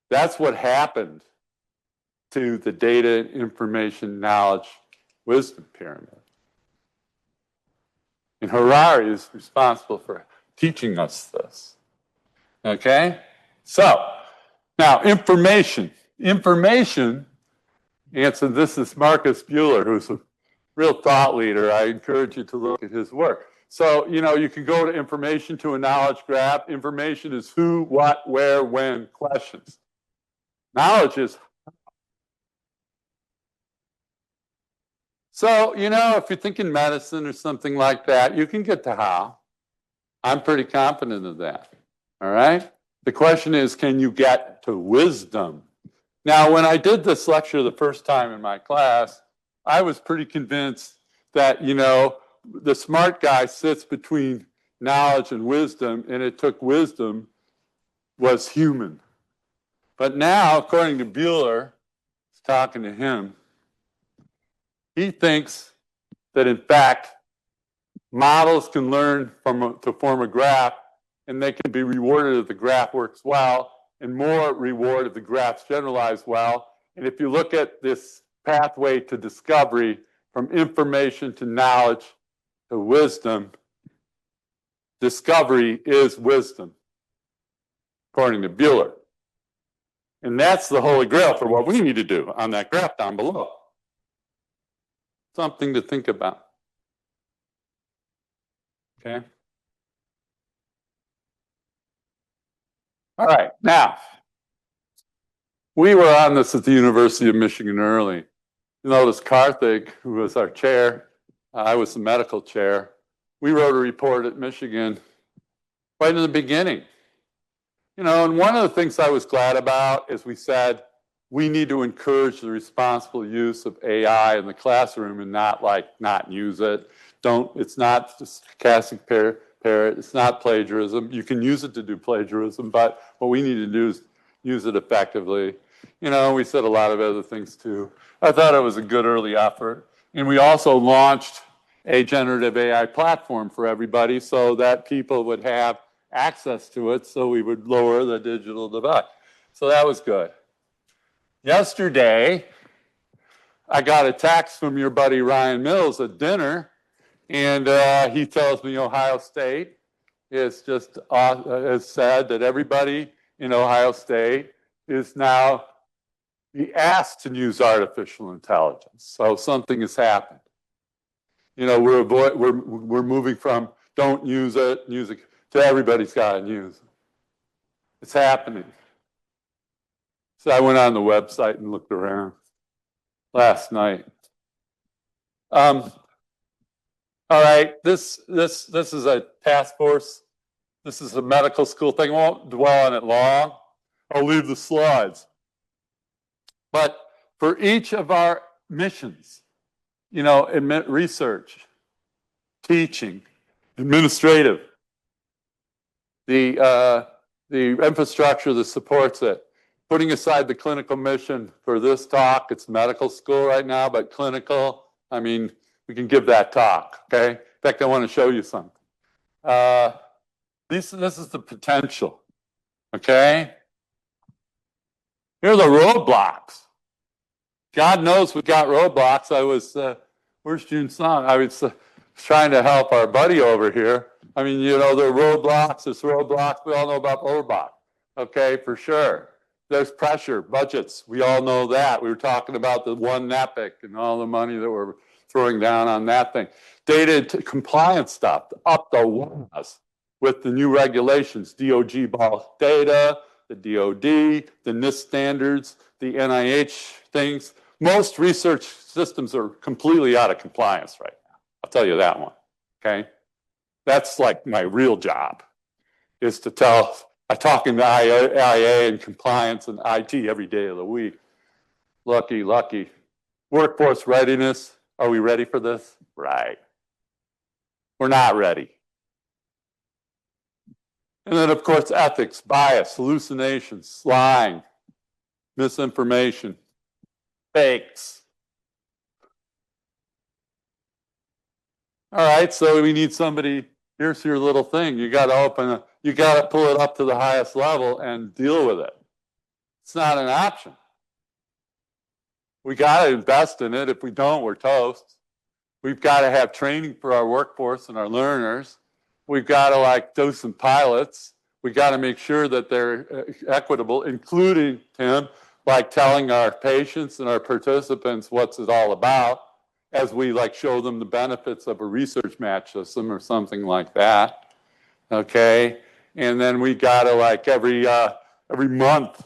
That's what happened to the data, information, knowledge, wisdom pyramid. And Harari is responsible for teaching us this. Okay? So, now information. Information, and so this is Marcus Buehler, who's a real thought leader. I encourage you to look at his work. So, you know, you can go to information to a knowledge graph. Information is who, what, where, when, questions. Knowledge is so, you know, if you're thinking medicine or something like that, you can get to how. I'm pretty confident of that. All right? The question is, can you get to wisdom. Now, when I did this lecture the first time in my class, I was pretty convinced that, the smart guy sits between knowledge and wisdom, and it took wisdom was human. But now, according to Bueller, talking to him, he thinks that in fact, models can learn to form a graph, and they can be rewarded if the graph works well, and more reward if the graph's generalized well. And if you look at this pathway to discovery, from information to knowledge to wisdom, discovery is wisdom, according to Bueller. And that's the holy grail for what we need to do on that graph down below. Something to think about. Okay. All right. Now, we were on this at the University of Michigan early. You notice Karthik, who was our chair, I was the medical chair. We wrote a report at Michigan right in the beginning. And one of the things I was glad about is we said we need to encourage the responsible use of AI in the classroom and not use it. It's not just stochastic parrot, it's not plagiarism. You can use it to do plagiarism, but what we need to do is use it effectively. We said a lot of other things too. I thought it was a good early effort. And we also launched a generative AI platform for everybody so that people would have access to it, so we would lower the digital divide. So that was good. Yesterday, I got a text from your buddy Ryan Mills at dinner, and he tells me Ohio State has said that everybody in Ohio State is now asked to use artificial intelligence. So something has happened. We're moving from don't use it to everybody's got to use it. It's happening. So I went on the website and looked around last night. All right, this is a task force. This is a medical school thing. I won't dwell on it long. I'll leave the slides. But for each of our missions, research, teaching, administrative, the infrastructure that supports it, putting aside the clinical mission for this talk, it's medical school right now, but clinical, we can give that talk, okay? In fact, I want to show you something. This is the potential, okay? Here are the roadblocks. God knows we've got roadblocks. Where's June Song? I was trying to help our buddy over here. There are roadblocks, there's roadblocks. We all know about roadblocks, okay, for sure. There's pressure, budgets. We all know that. We were talking about the one Epic and all the money that we're throwing down on that thing. Data compliance stuff, up the walls with the new regulations, DOG ball data, the DOD, the NIST standards, the NIH things. Most research systems are completely out of compliance right now. I'll tell you that one, okay? That's like my real job, is to tell, I talk in the IA and compliance and IT every day of the week. Lucky. Workforce readiness, are we ready for this? Right. We're not ready. And then, of course, ethics, bias, hallucinations, lying, misinformation, fakes. All right, so we need somebody, here's your little thing. You got to pull it up to the highest level and deal with it. It's not an option. We got to invest in it. If we don't, we're toast. We've got to have training for our workforce and our learners. We've got to do some pilots. We got to make sure that they're equitable, including, Tim, telling our patients and our participants what's it all about, as we show them the benefits of a research match system or something like that. Okay, and then we got to every month.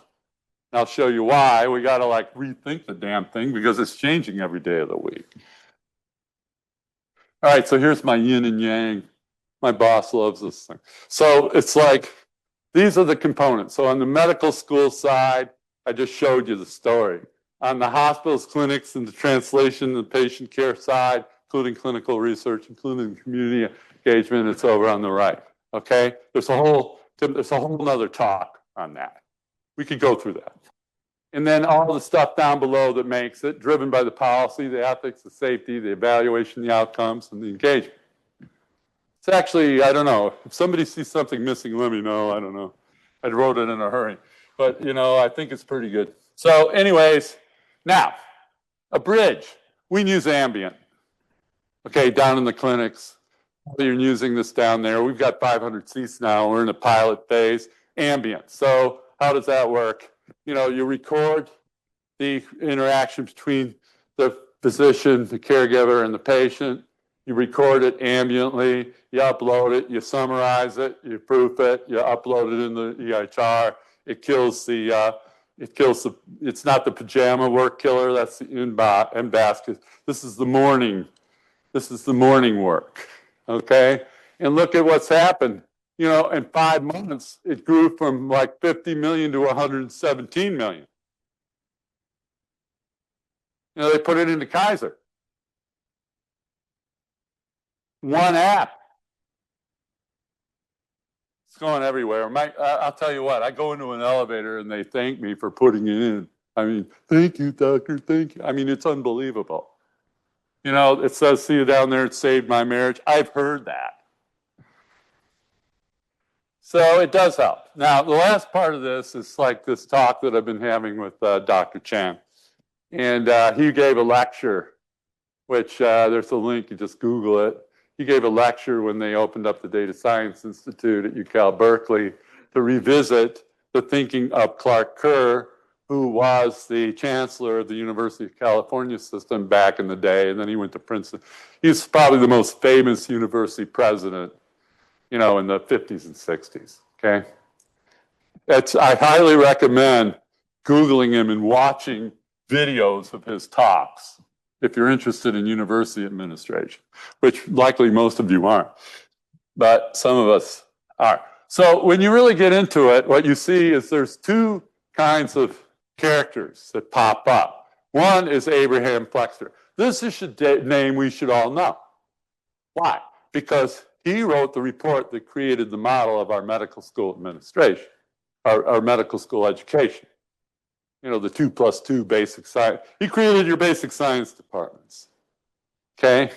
And I'll show you why. We got to rethink the damn thing because it's changing every day of the week. All right, so here's my yin and yang. My boss loves this thing. So it's These are the components. So on the medical school side, I just showed you the story. On the hospitals, clinics, and the translation and the patient care side, including clinical research, including community engagement, it's over on the right. Okay? There's a whole nother talk on that. We could go through that. And then all the stuff down below that makes it, driven by the policy, the ethics, the safety, the evaluation, the outcomes, and the engagement. It's actually, I don't know, if somebody sees something missing, let me know. I don't know. I wrote it in a hurry. But, you know, I think it's pretty good. So anyways, now, a bridge. We use ambient. Okay, down in the clinics. You're using this down there. We've got 500 seats now. We're in a pilot phase. Ambient. So how does that work? You know, you record the interaction between the physician, the caregiver, and the patient. You record it ambiently, you upload it, you summarize it, you proof it, you upload it in the EHR. It's not the pajama work killer, that's the in basket. This is the morning work, okay? And look at what's happened. You know, in 5 months, it grew from like 50 million to 117 million. You know, they put it into Kaiser. One app. It's going everywhere. I'll tell you what, I go into an elevator and they thank me for putting it in. I mean, thank you, doctor, thank you. I mean, it's unbelievable. You know, it says, see you down there, it saved my marriage. I've heard that. So it does help. Now, the last part of this is like this talk that I've been having with Dr. Chan. And he gave a lecture, which there's a link, you just Google it. He gave a lecture when they opened up the Data Science Institute at UC Berkeley to revisit the thinking of Clark Kerr, who was the chancellor of the University of California system back in the day, and then he went to Princeton. He's probably the most famous university president, you know, in the 50s and 60s, okay? I highly recommend Googling him and watching videos of his talks if you're interested in university administration, which likely most of you aren't, but some of us are. So when you really get into it, what you see is there's two kinds of characters that pop up. One is Abraham Flexner. This is a name we should all know. Why? Because he wrote the report that created the model of our medical school administration, our medical school education. You know, the 2+2 basic science. He created your basic science departments. Okay?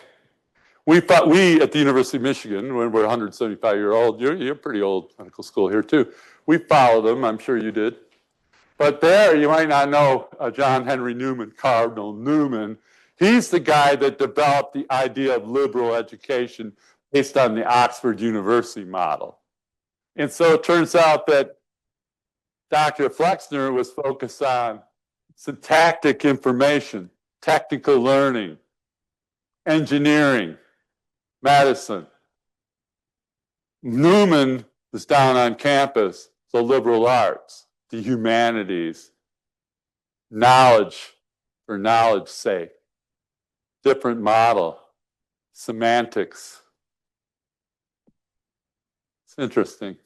We at the University of Michigan, when we're 175-year-old, you're pretty old medical school here too. We followed them, I'm sure you did. But there, you might not know John Henry Newman, Cardinal Newman. He's the guy that developed the idea of liberal education based on the Oxford University model. And so it turns out that Dr. Flexner was focused on syntactic information, technical learning, engineering, medicine. Newman was down on campus, the liberal arts, the humanities, knowledge for knowledge's sake, different model, semantics. It's interesting.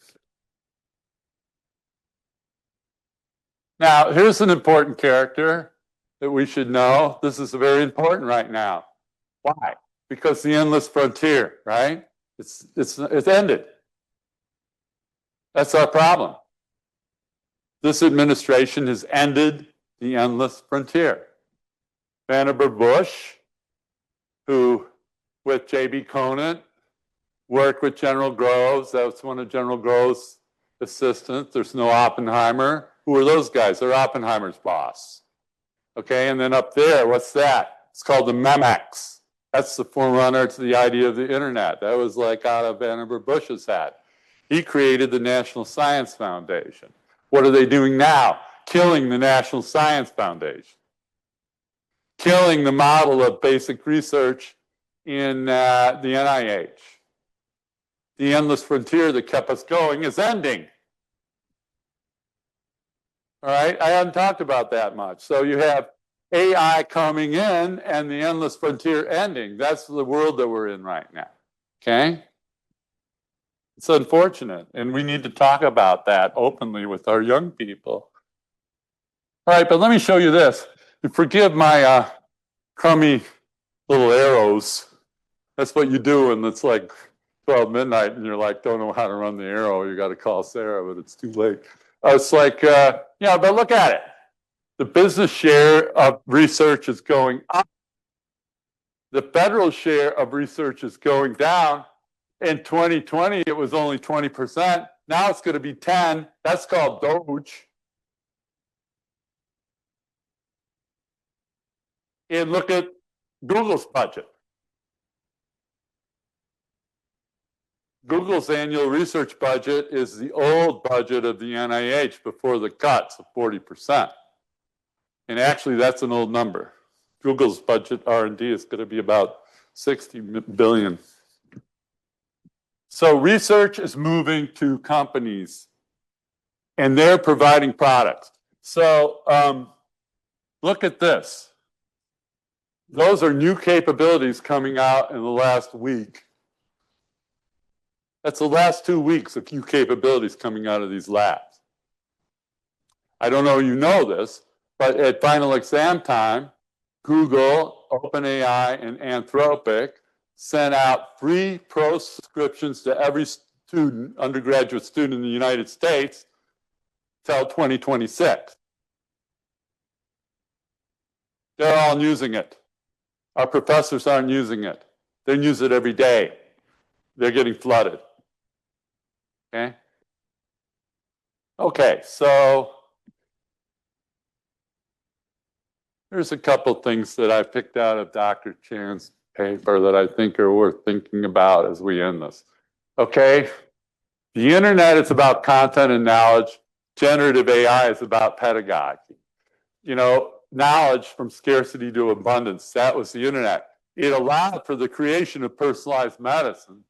Now, here's an important character that we should know. This is very important right now. Why? Because the endless frontier, right? It's ended. That's our problem. This administration has ended the endless frontier. Vannevar Bush, who with J.B. Conant worked with General Groves. That was one of General Groves' assistants. There's no Oppenheimer. Who are those guys? They're Oppenheimer's boss. Okay, and then up there, what's that? It's called the MEMEX. That's the forerunner to the idea of the internet. That was like out of Vannevar Bush's hat. He created the National Science Foundation. What are they doing now? Killing the National Science Foundation. Killing the model of basic research in the NIH. The endless frontier that kept us going is ending. All right, I haven't talked about that much. So you have AI coming in and the endless frontier ending. That's the world that we're in right now, okay? It's unfortunate, and we need to talk about that openly with our young people. All right, but let me show you this. Forgive my crummy little arrows. That's what you do when it's like 12 midnight and you're like, don't know how to run the arrow. You got to call Sarah, but it's too late. It's like, yeah, but look at it. The business share of research is going up. The federal share of research is going down. In 2020, it was only 20%. Now it's going to be 10. That's called Doge. And look at Google's budget. Google's annual research budget is the old budget of the NIH before the cuts of 40%. And actually, that's an old number. Google's budget R&D is going to be about 60 billion. So research is moving to companies, and they're providing products. So look at this. Those are new capabilities coming out in the last week. That's the last 2 weeks of new capabilities coming out of these labs. I don't know if you know this, but at final exam time, Google, OpenAI, and Anthropic sent out free prescriptions to every student, undergraduate student in the United States till 2026. They're all using it. Our professors aren't using it. They use it every day. They're getting flooded. Okay? Okay, so here's a couple things that I picked out of Dr. Chan's paper that I think are worth thinking about as we end this. Okay? The internet is about content and knowledge. Generative AI is about pedagogy. You know, knowledge from scarcity to abundance, that was the internet. It allowed for the creation of personalized medicine.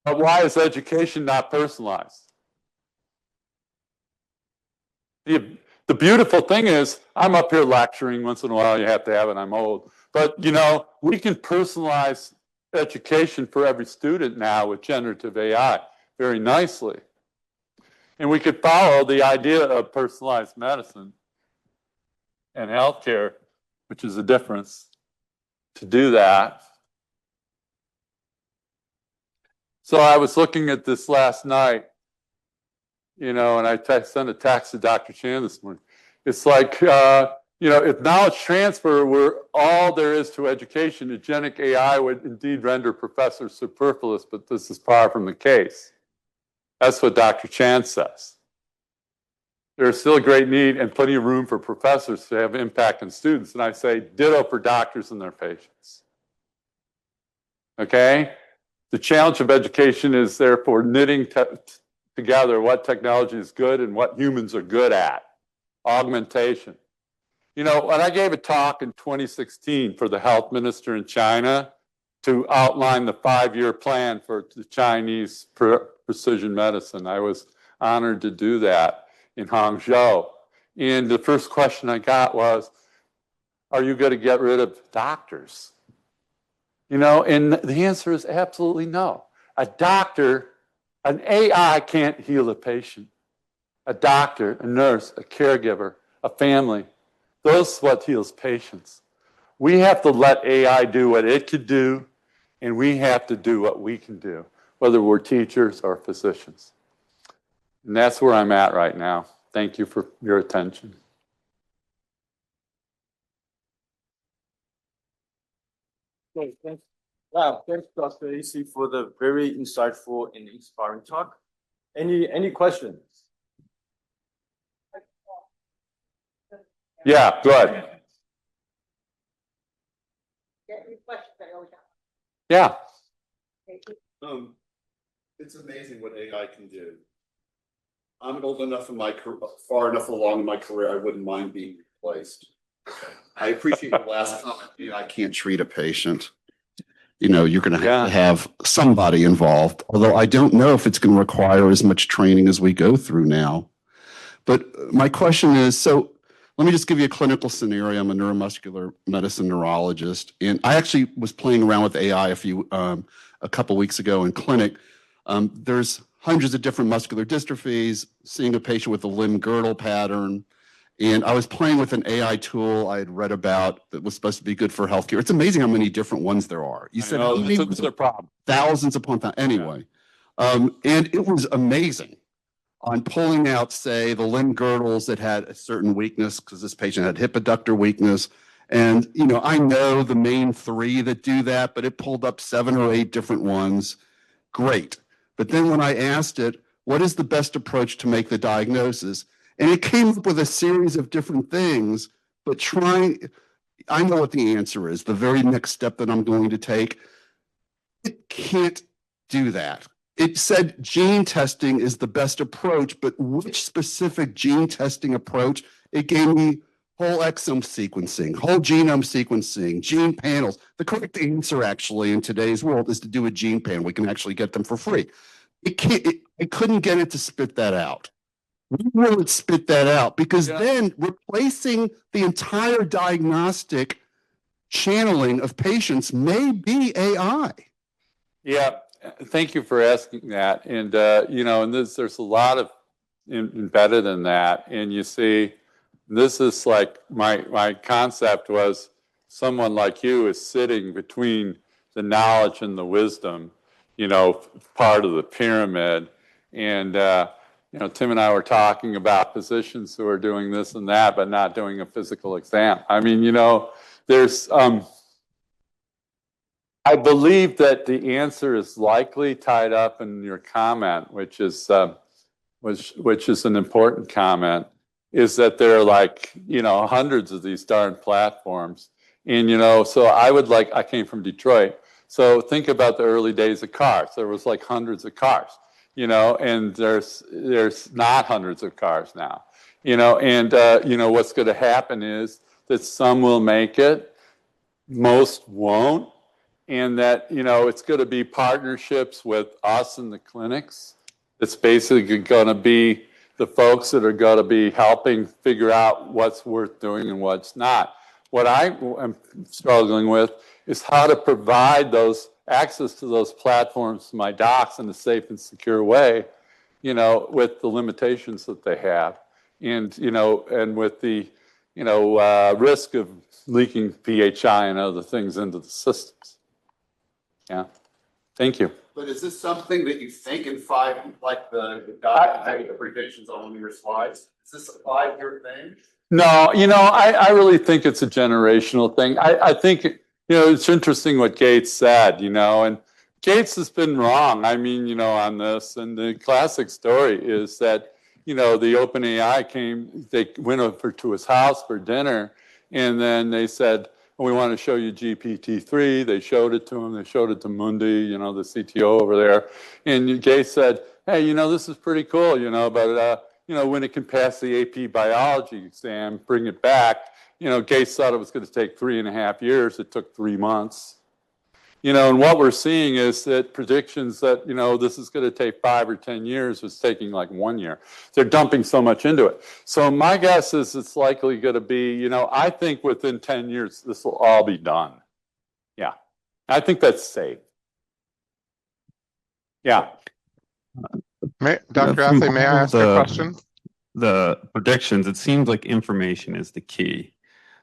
But why is education not personalized? The beautiful thing is, I'm up here lecturing once in a while, you have to have it, I'm old. But, you know, we can personalize education for every student now with generative AI very nicely. And we could follow the idea of personalized medicine and healthcare, which is a difference, to do that. So I was looking at this last night, you know, and I sent a text to Dr. Chan this morning. It's like, you know, if knowledge transfer were all there is to education, agentic AI would indeed render professors superfluous, but this is far from the case. That's what Dr. Chan says. There's still a great need and plenty of room for professors to have impact on students. And I say ditto for doctors and their patients. Okay? The challenge of education is therefore knitting together what technology is good and what humans are good at. Augmentation. You know, when I gave a talk in 2016 for the health minister in China to outline the 5-year plan for the Chinese precision medicine, I was honored to do that in Hangzhou. And the first question I got was, are you going to get rid of doctors? You know, and the answer is absolutely no. A doctor, an AI can't heal a patient. A doctor, a nurse, a caregiver, a family, those are what heals patients. We have to let AI do what it could do, and we have to do what we can do, whether we're teachers or physicians. And that's where I'm at right now. Thank you for your attention. Okay, thanks. Wow, thanks, Dr. Athey, for the very insightful and inspiring talk. Any questions? Yeah, go ahead. Yeah. It's amazing what AI can do. I'm old enough in my far enough along in my career, I wouldn't mind being replaced. I appreciate your last comment. AI can't treat a patient. You know, you're going to have to have somebody involved, although I don't know if it's going to require as much training as we go through now. But my question is, so let me just give you a clinical scenario. I'm a neuromuscular medicine neurologist, and I actually was playing around with AI a couple weeks ago in clinic. There's hundreds of different muscular dystrophies, seeing a patient with a limb girdle pattern. And I was playing with an AI tool I had read about that was supposed to be good for healthcare. It's amazing how many different ones there are. You said how many? It's a problem. Thousands upon thousands. Anyway, and it was amazing on pulling out, say, the limb girdles that had a certain weakness, because this patient had hip adductor weakness. And, you know, I know the main three that do that, but it pulled up 7 or 8 different ones. Great. But then when I asked it, what is the best approach to make the diagnosis? And it came up with a series of different things, but I know what the answer is, the very next step that I'm going to take. It can't do that. It said gene testing is the best approach, but which specific gene testing approach? It gave me whole exome sequencing, whole genome sequencing, gene panels. The correct answer actually in today's world is to do a gene panel. We can actually get them for free. I couldn't get it to spit that out. We will it spit that out because then replacing the entire diagnostic channeling of patients may be AI. Yeah, thank you for asking that. And, you know, and there's a lot of embedded in that. And you see, this is like my concept was someone like you is sitting between the knowledge and the wisdom, you know, part of the pyramid. And, you know, Tim and I were talking about physicians who are doing this and that, but not doing a physical exam. I mean, you know, there's, I believe that the answer is likely tied up in your comment, which is an important comment, is that there are like, you know, hundreds of these darn platforms. And, you know, so I came from Detroit. So think about the early days of cars. There was like hundreds of cars, you know, and there's not hundreds of cars now, you know, and, you know, what's going to happen is that some will make it, most won't. And that, you know, it's going to be partnerships with us and the clinics. It's basically going to be the folks that are going to be helping figure out what's worth doing and what's not. What I am struggling with is how to provide those access to those platforms to my docs in a safe and secure way, you know, with the limitations that they have. And, you know, and with the, you know, risk of leaking PHI and other things into the systems. Yeah, thank you. But is this something that you think in 5, like the predictions on one of your slides? Is this a 5-year thing? No, you know, I really think it's a generational thing. I think, you know, it's interesting what Gates said, you know, and Gates has been wrong. I mean, you know, on this, and the classic story is that, you know, the OpenAI they went over to his house for dinner, and then they said, we want to show you GPT-3. They showed it to him. They showed it to Mundi, you know, the CTO over there. And Gates said, hey, you know, this is pretty cool, you know, but, you know, when it can pass the AP biology exam, bring it back. You know, Gates thought it was going to take 3.5 years. It took 3 months. You know, and what we're seeing is that predictions that, you know, this is going to take 5 or 10 years was taking like 1 year. They're dumping so much into it. So my guess is it's likely going to be, you know, I think within 10 years, this will all be done. Yeah. I think that's safe. Yeah. Dr. Athey, may I ask a question? The predictions, it seems like information is the key.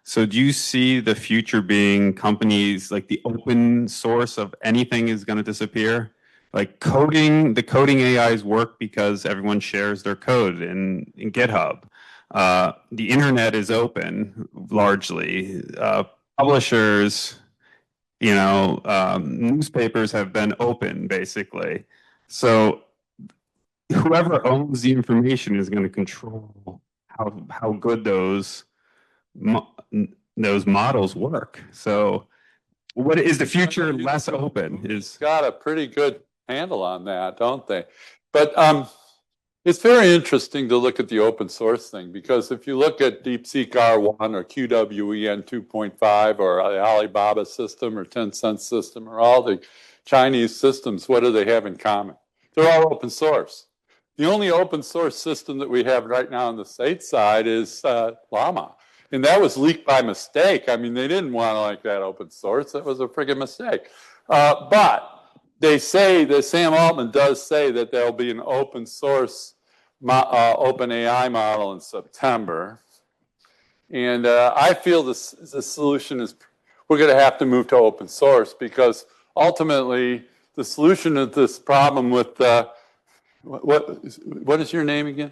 So do you see the future being companies like the open source of anything is going to disappear? Like the coding AIs work because everyone shares their code in GitHub. The internet is open largely. Publishers, you know, newspapers have been open basically. So whoever owns the information is going to control how good those models work. So what is the future less open? Is got a pretty good handle on that, don't they? But it's very interesting to look at the open source thing, because if you look at DeepSeek R1 or QWEN 2.5 or the Alibaba system or Tencent system or all the Chinese systems, what do they have in common? They're all open source. The only open source system that we have right now on the state side is Llama. And that was leaked by mistake. I mean, they didn't want to like that open source. That was a friggin' mistake. But they say that Sam Altman does say that there'll be an open source open AI model in September. And I feel the solution is we're going to have to move to open source, because ultimately the solution to this problem with what is your name again?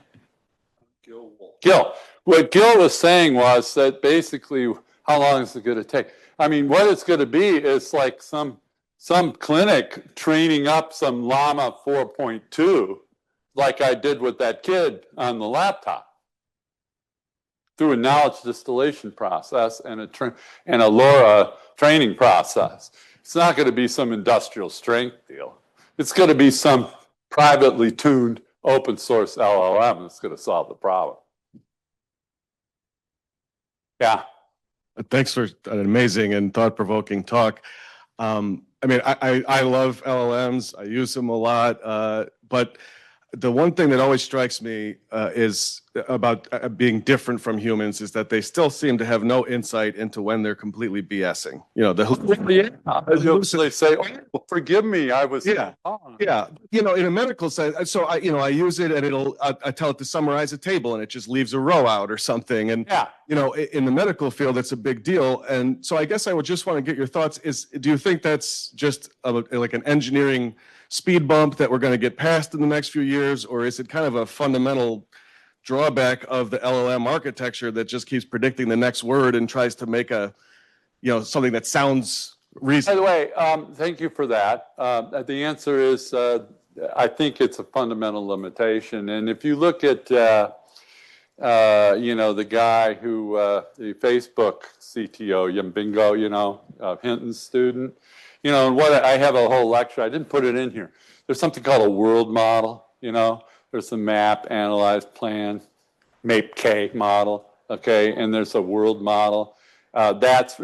Gil. What Gil was saying was that basically, how long is it going to take? I mean, what it's going to be is like some clinic training up some Llama 4.2, like I did with that kid on the laptop, through a knowledge distillation process and a LoRa training process. It's not going to be some industrial strength deal. It's going to be some privately tuned open source LLM that's going to solve the problem. Yeah. Thanks for an amazing and thought-provoking talk. I mean, I love LLMs. I use them a lot. But the one thing that always strikes me is about being different from humans is that they still seem to have no insight into when they're completely BSing. You know, They say, "Oh, forgive me, I was yeah, yeah." You know, in a medical sense, so I use it and I tell it to summarize a table and it just leaves a row out or something. And yeah, you know, in the medical field, that's a big deal. And so I guess I would just want to get your thoughts. Do you think that's just like an engineering speed bump that we're going to get past in the next few years, or is it kind of a fundamental drawback of the LLM architecture that just keeps predicting the next word and tries to make something that sounds reasonable? By the way, thank you for that. The answer is, I think it's a fundamental limitation. And if you look at, the guy who, the Facebook CTO, Yimbingo, Hinton's student, and what I have a whole lecture, I didn't put it in here. There's something called a world model, there's a map, analyze, plan, MAPE-K model, okay, and there's a world model. That's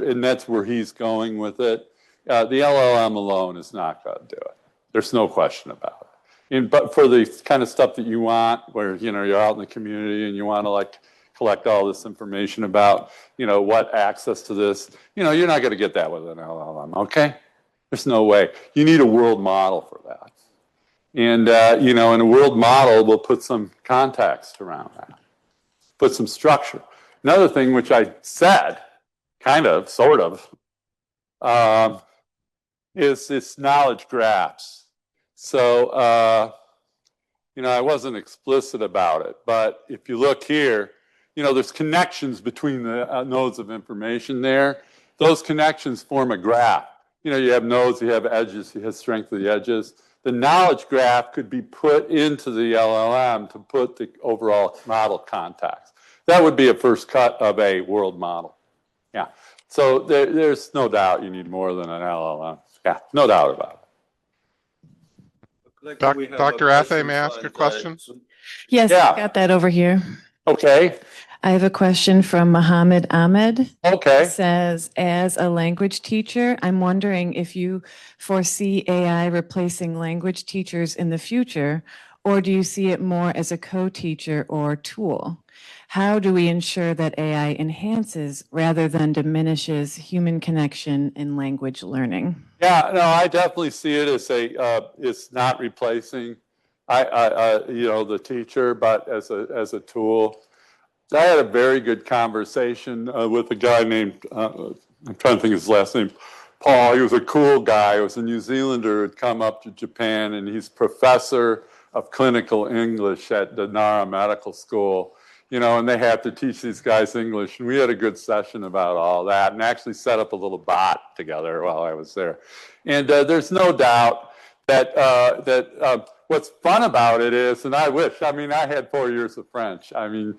where he's going with it. The LLM alone is not going to do it. There's no question about it. But for the kind of stuff that you want, where you're out in the community and you want to collect all this information about what access to this, you're not going to get that with an LLM. Okay, there's no way. You need a world model for that, and and a world model will put some context around that, put some structure. Another thing which I said, kind of, sort of, is this knowledge graphs. So, I wasn't explicit about it, but if you look here, there's connections between the nodes of information there. Those connections form a graph. You have nodes, you have edges, you have strength of the edges. The knowledge graph could be put into the LLM to put the overall model context. That would be a first cut of a world model. Yeah. So there's no doubt you need more than an LLM. Yeah, no doubt about it. Dr. Athey, may I ask a question? Yes, Yeah. I got that over here. Okay. I have a question from Mohammed Ahmed. Okay. It says, as a language teacher, I'm wondering if you foresee AI replacing language teachers in the future, or do you see it more as a co-teacher or tool? How do we ensure that AI enhances rather than diminishes human connection in language learning? Yeah, no, I definitely see it as it's not replacing, the teacher, but as a tool. I had a very good conversation with a guy named, I'm trying to think of his last name, Paul. He was a cool guy. He was a New Zealander who had come up to Japan, and he's professor of clinical English at the Nara Medical School. And they have to teach these guys English. And we had a good session about all that and actually set up a little bot together while I was there. And there's no doubt that what's fun about it is, and I had 4 years of French. I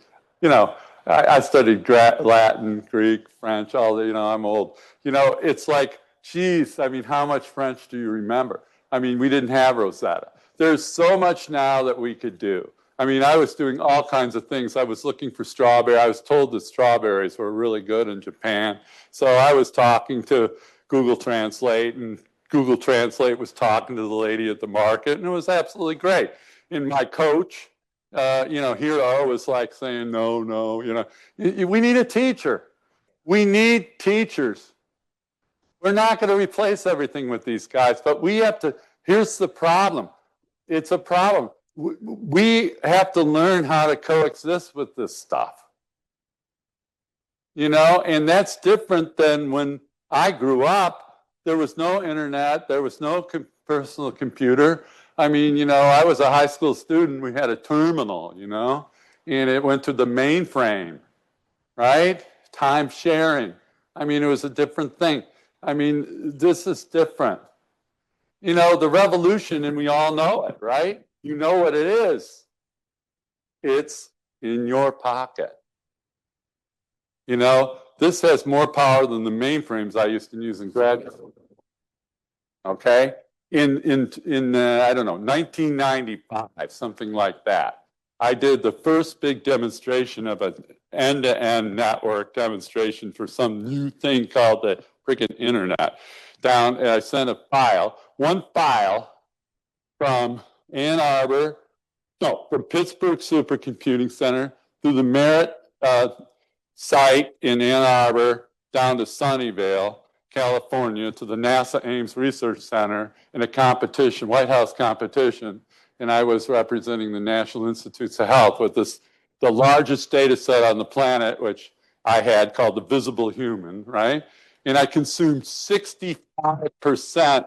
studied Latin, Greek, French, I'm old. It's like, geez, how much French do you remember? We didn't have Rosetta. There's so much now that we could do. I was doing all kinds of things. I was looking for strawberry. I was told that strawberries were really good in Japan. So I was talking to Google Translate, and Google Translate was talking to the lady at the market, and it was absolutely great. And my coach, Hiro, was like saying, no, we need a teacher. We need teachers. We're not going to replace everything with these guys, but we have to Here's the problem. It's a problem. We have to learn how to coexist with this stuff. You know, and that's different than when I grew up. There was no internet. There was no personal computer. I mean, you know, I was a high school student. We had a terminal, you know, and it went to the mainframe, right? Time sharing. I mean, it was a different thing. I mean, this is different. You know, the revolution, and we all know it, right? You know what it is. It's in your pocket. You know, this has more power than the mainframes I used to use in graduate school. Okay? In I don't know, 1995, something like that. I did the first big demonstration of an end-to-end network demonstration for some new thing called the freaking internet. I sent a file, one file from Ann Arbor, no, from Pittsburgh Supercomputing Center through the Merritt site in Ann Arbor down to Sunnyvale, California, to the NASA Ames Research Center in a competition, White House competition. And I was representing the National Institutes of Health with this, the largest data set on the planet, which I had called the Visible Human, right? And I consumed 65%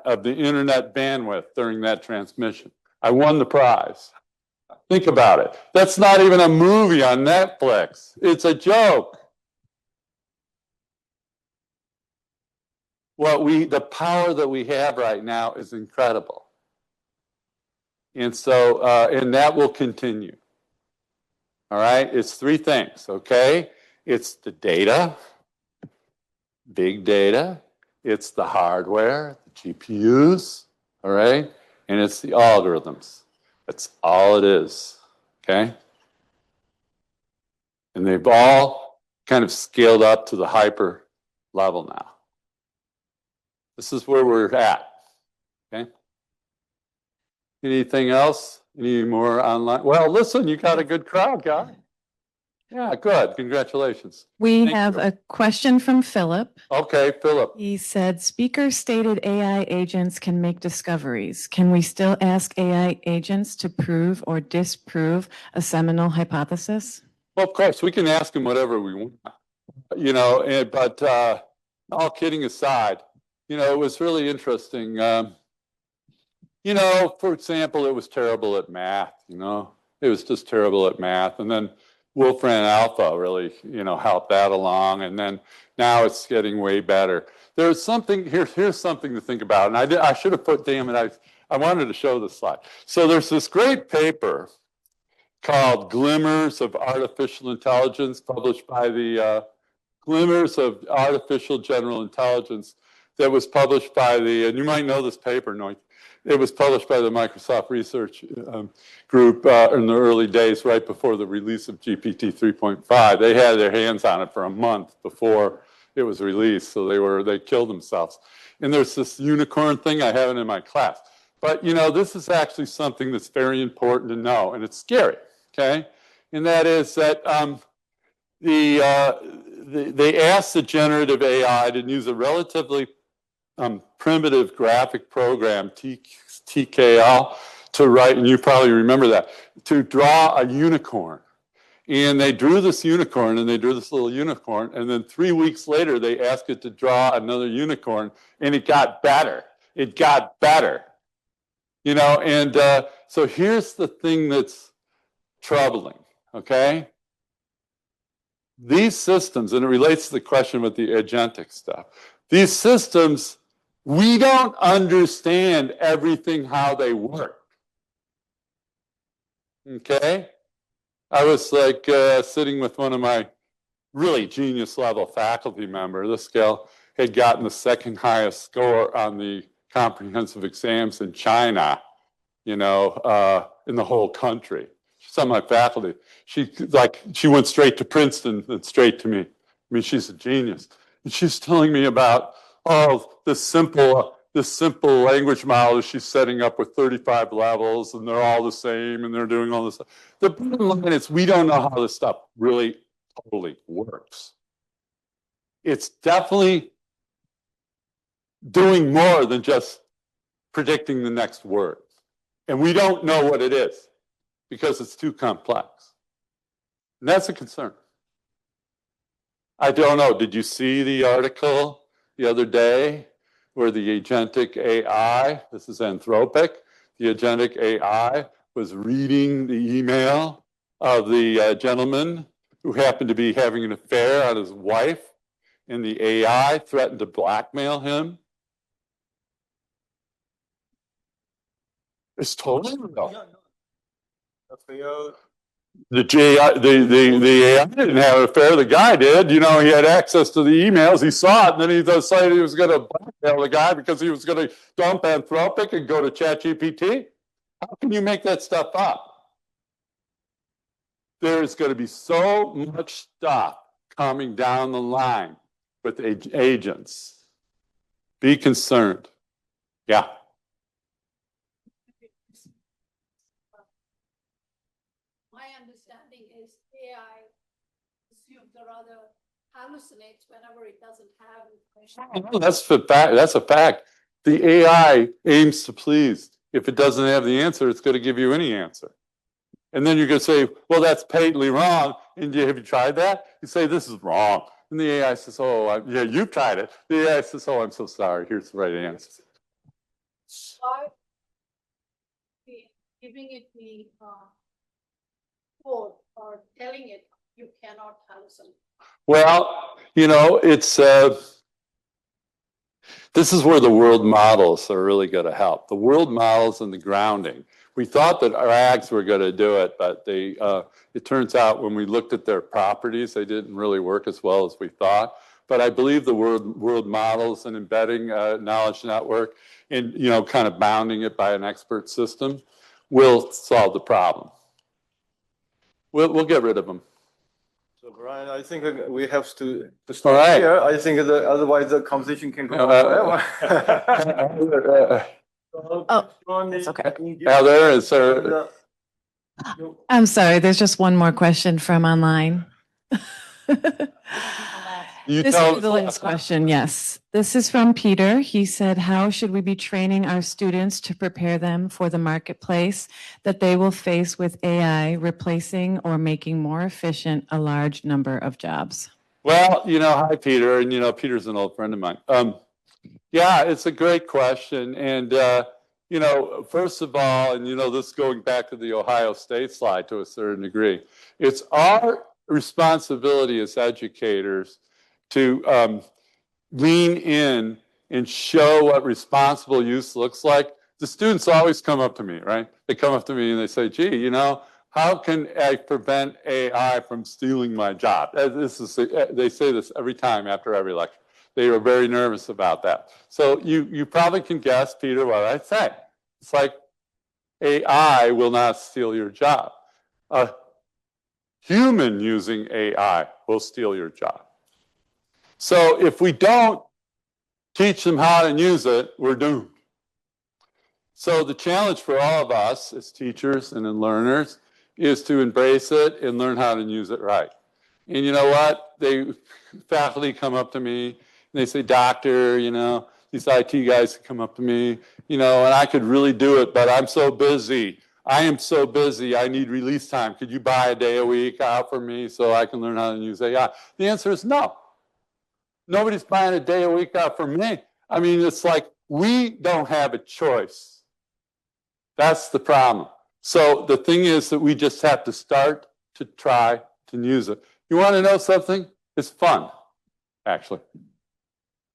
of the internet bandwidth during that transmission. I won the prize. Think about it. That's not even a movie on Netflix. It's a joke. The power that we have right now is incredible. And so, and that will continue. All right, it's three things, okay? It's the data, big data, it's the hardware, the GPUs, all right? And it's the algorithms. That's all it is, okay? And they've all kind of scaled up to the hyper level now. This is where we're at, okay? Anything else? Any more online? Well, listen, you got a good crowd, guy. Yeah, good. Congratulations. We Thank have you. a question from Philip. Okay, Philip. He said, speaker stated AI agents can make discoveries. Can we still ask AI agents to prove or disprove a seminal hypothesis? Well, of course, we can ask them whatever we want, you know, but all kidding aside, you know, it was really interesting. You know, for example, it was terrible at math, you know, it was just terrible at math. And then Wolfram Alpha really, you know, helped that along. And then now it's getting way better. There's something, here's something to think about. And I should have put, damn it, I wanted to show this slide. So there's this great paper called Glimmers of Artificial Intelligence, published by the Glimmers of Artificial General Intelligence, that was published by the, and you might know this paper, no, it was published by the Microsoft Research Group in the early days, right before the release of GPT 3.5. They had their hands on it for a month before it was released, so they killed themselves. And there's this unicorn thing, I have it in my class. But you know, this is actually something that's very important to know, and it's scary, okay? And that is that they asked the generative AI to use a relatively primitive graphic program, TKL, to write, and you probably remember that, to draw a unicorn. And they drew this unicorn, and they drew this little unicorn, and then 3 weeks later, they asked it to draw another unicorn, and it got better. It got better. You know, and so here's the thing that's troubling, okay? These systems, and it relates to the question with the agentic stuff, these systems, we don't understand everything how they work. Okay? I was like sitting with one of my really genius level faculty members. This gal had gotten the second highest score on the comprehensive exams in China, you know, in the whole country. She's on my faculty. She went straight to Princeton and straight to me. I mean, she's a genius. And she's telling me about, this simple language model she's setting up with 35 levels, and they're all the same, and they're doing all this stuff. The bottom line is we don't know how this stuff really totally works. It's definitely doing more than just predicting the next word. And we don't know what it is because it's too complex. And that's a concern. I don't know. Did you see the article the other day where the agentic AI, this is Anthropic, the agentic AI was reading the email of the gentleman who happened to be having an affair on his wife, and the AI threatened to blackmail him? It's totally real. The AI didn't have an affair. The guy did. You know, he had access to the emails. He saw it, and then he decided he was going to blackmail the guy because he was going to dump Anthropic and go to ChatGPT. How can you make that stuff up? There's going to be so much stuff coming down the line with agents. Be concerned. Yeah. My understanding is AI assumes or rather hallucinates whenever it doesn't have information. Oh, that's a fact. The AI aims to please. If it doesn't have the answer, it's going to give you any answer. And then you're going to say, well, that's patently wrong. And have you tried that? You say, this is wrong. And the AI says, oh, yeah, you tried it. The AI says, oh, I'm so sorry. Here's the right answer. By giving it the code or telling it you cannot hallucinate. Well, you know, it's this is where the world models are really going to help. The world models and the grounding. We thought that our ags were going to do it, but they, it turns out when we looked at their properties, they didn't really work as well as we thought. But I believe the world models and embedding knowledge network and, you know, kind of bounding it by an expert system will solve the problem. We'll get rid of them. So Brian, I think we have to All stop right. here. I think otherwise the conversation can go on forever. Oh, that's okay. Heather, is there? I'm sorry, there's just one more question from online. You This tell is the last question, yes. This is from Peter. He said, how should we be training our students to prepare them for the marketplace that they will face with AI replacing or making more efficient a large number of jobs? Well, you know, hi, Peter. And, you know, Peter's an old friend of mine. Yeah, it's a great question. And, you know, first of all, and, you know, this going back to the Ohio State slide to a certain degree, it's our responsibility as educators to lean in and show what responsible use looks like. The students always come up to me, right? They come up to me and they say, gee, you know, how can I prevent AI from stealing my job? They say this every time after every lecture. They were very nervous about that. So you probably can guess, Peter, what I say. It's like AI will not steal your job. A human using AI will steal your job. So if we don't teach them how to use it, we're doomed. So the challenge for all of us as teachers and as learners is to embrace it and learn how to use it right. And you know what? Faculty come up to me and they say, doctor, you know, these IT guys come up to me, you know, and I could really do it, but I'm so busy. I am so busy. I need release time. Could you buy a day a week out for me so I can learn how to use AI? The answer is no. Nobody's buying a day a week out for me. I mean, it's like we don't have a choice. That's the problem. So the thing is that we just have to start to try to use it. You want to know something? It's fun, actually.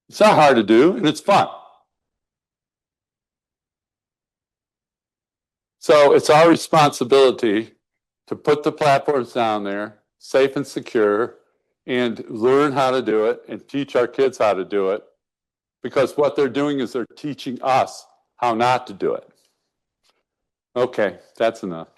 It's not hard to do, and it's fun. So it's our responsibility to put the platforms down there, safe and secure, and learn how to do it and teach our kids how to do it, because what they're doing is they're teaching us how not to do it. Okay, that's enough.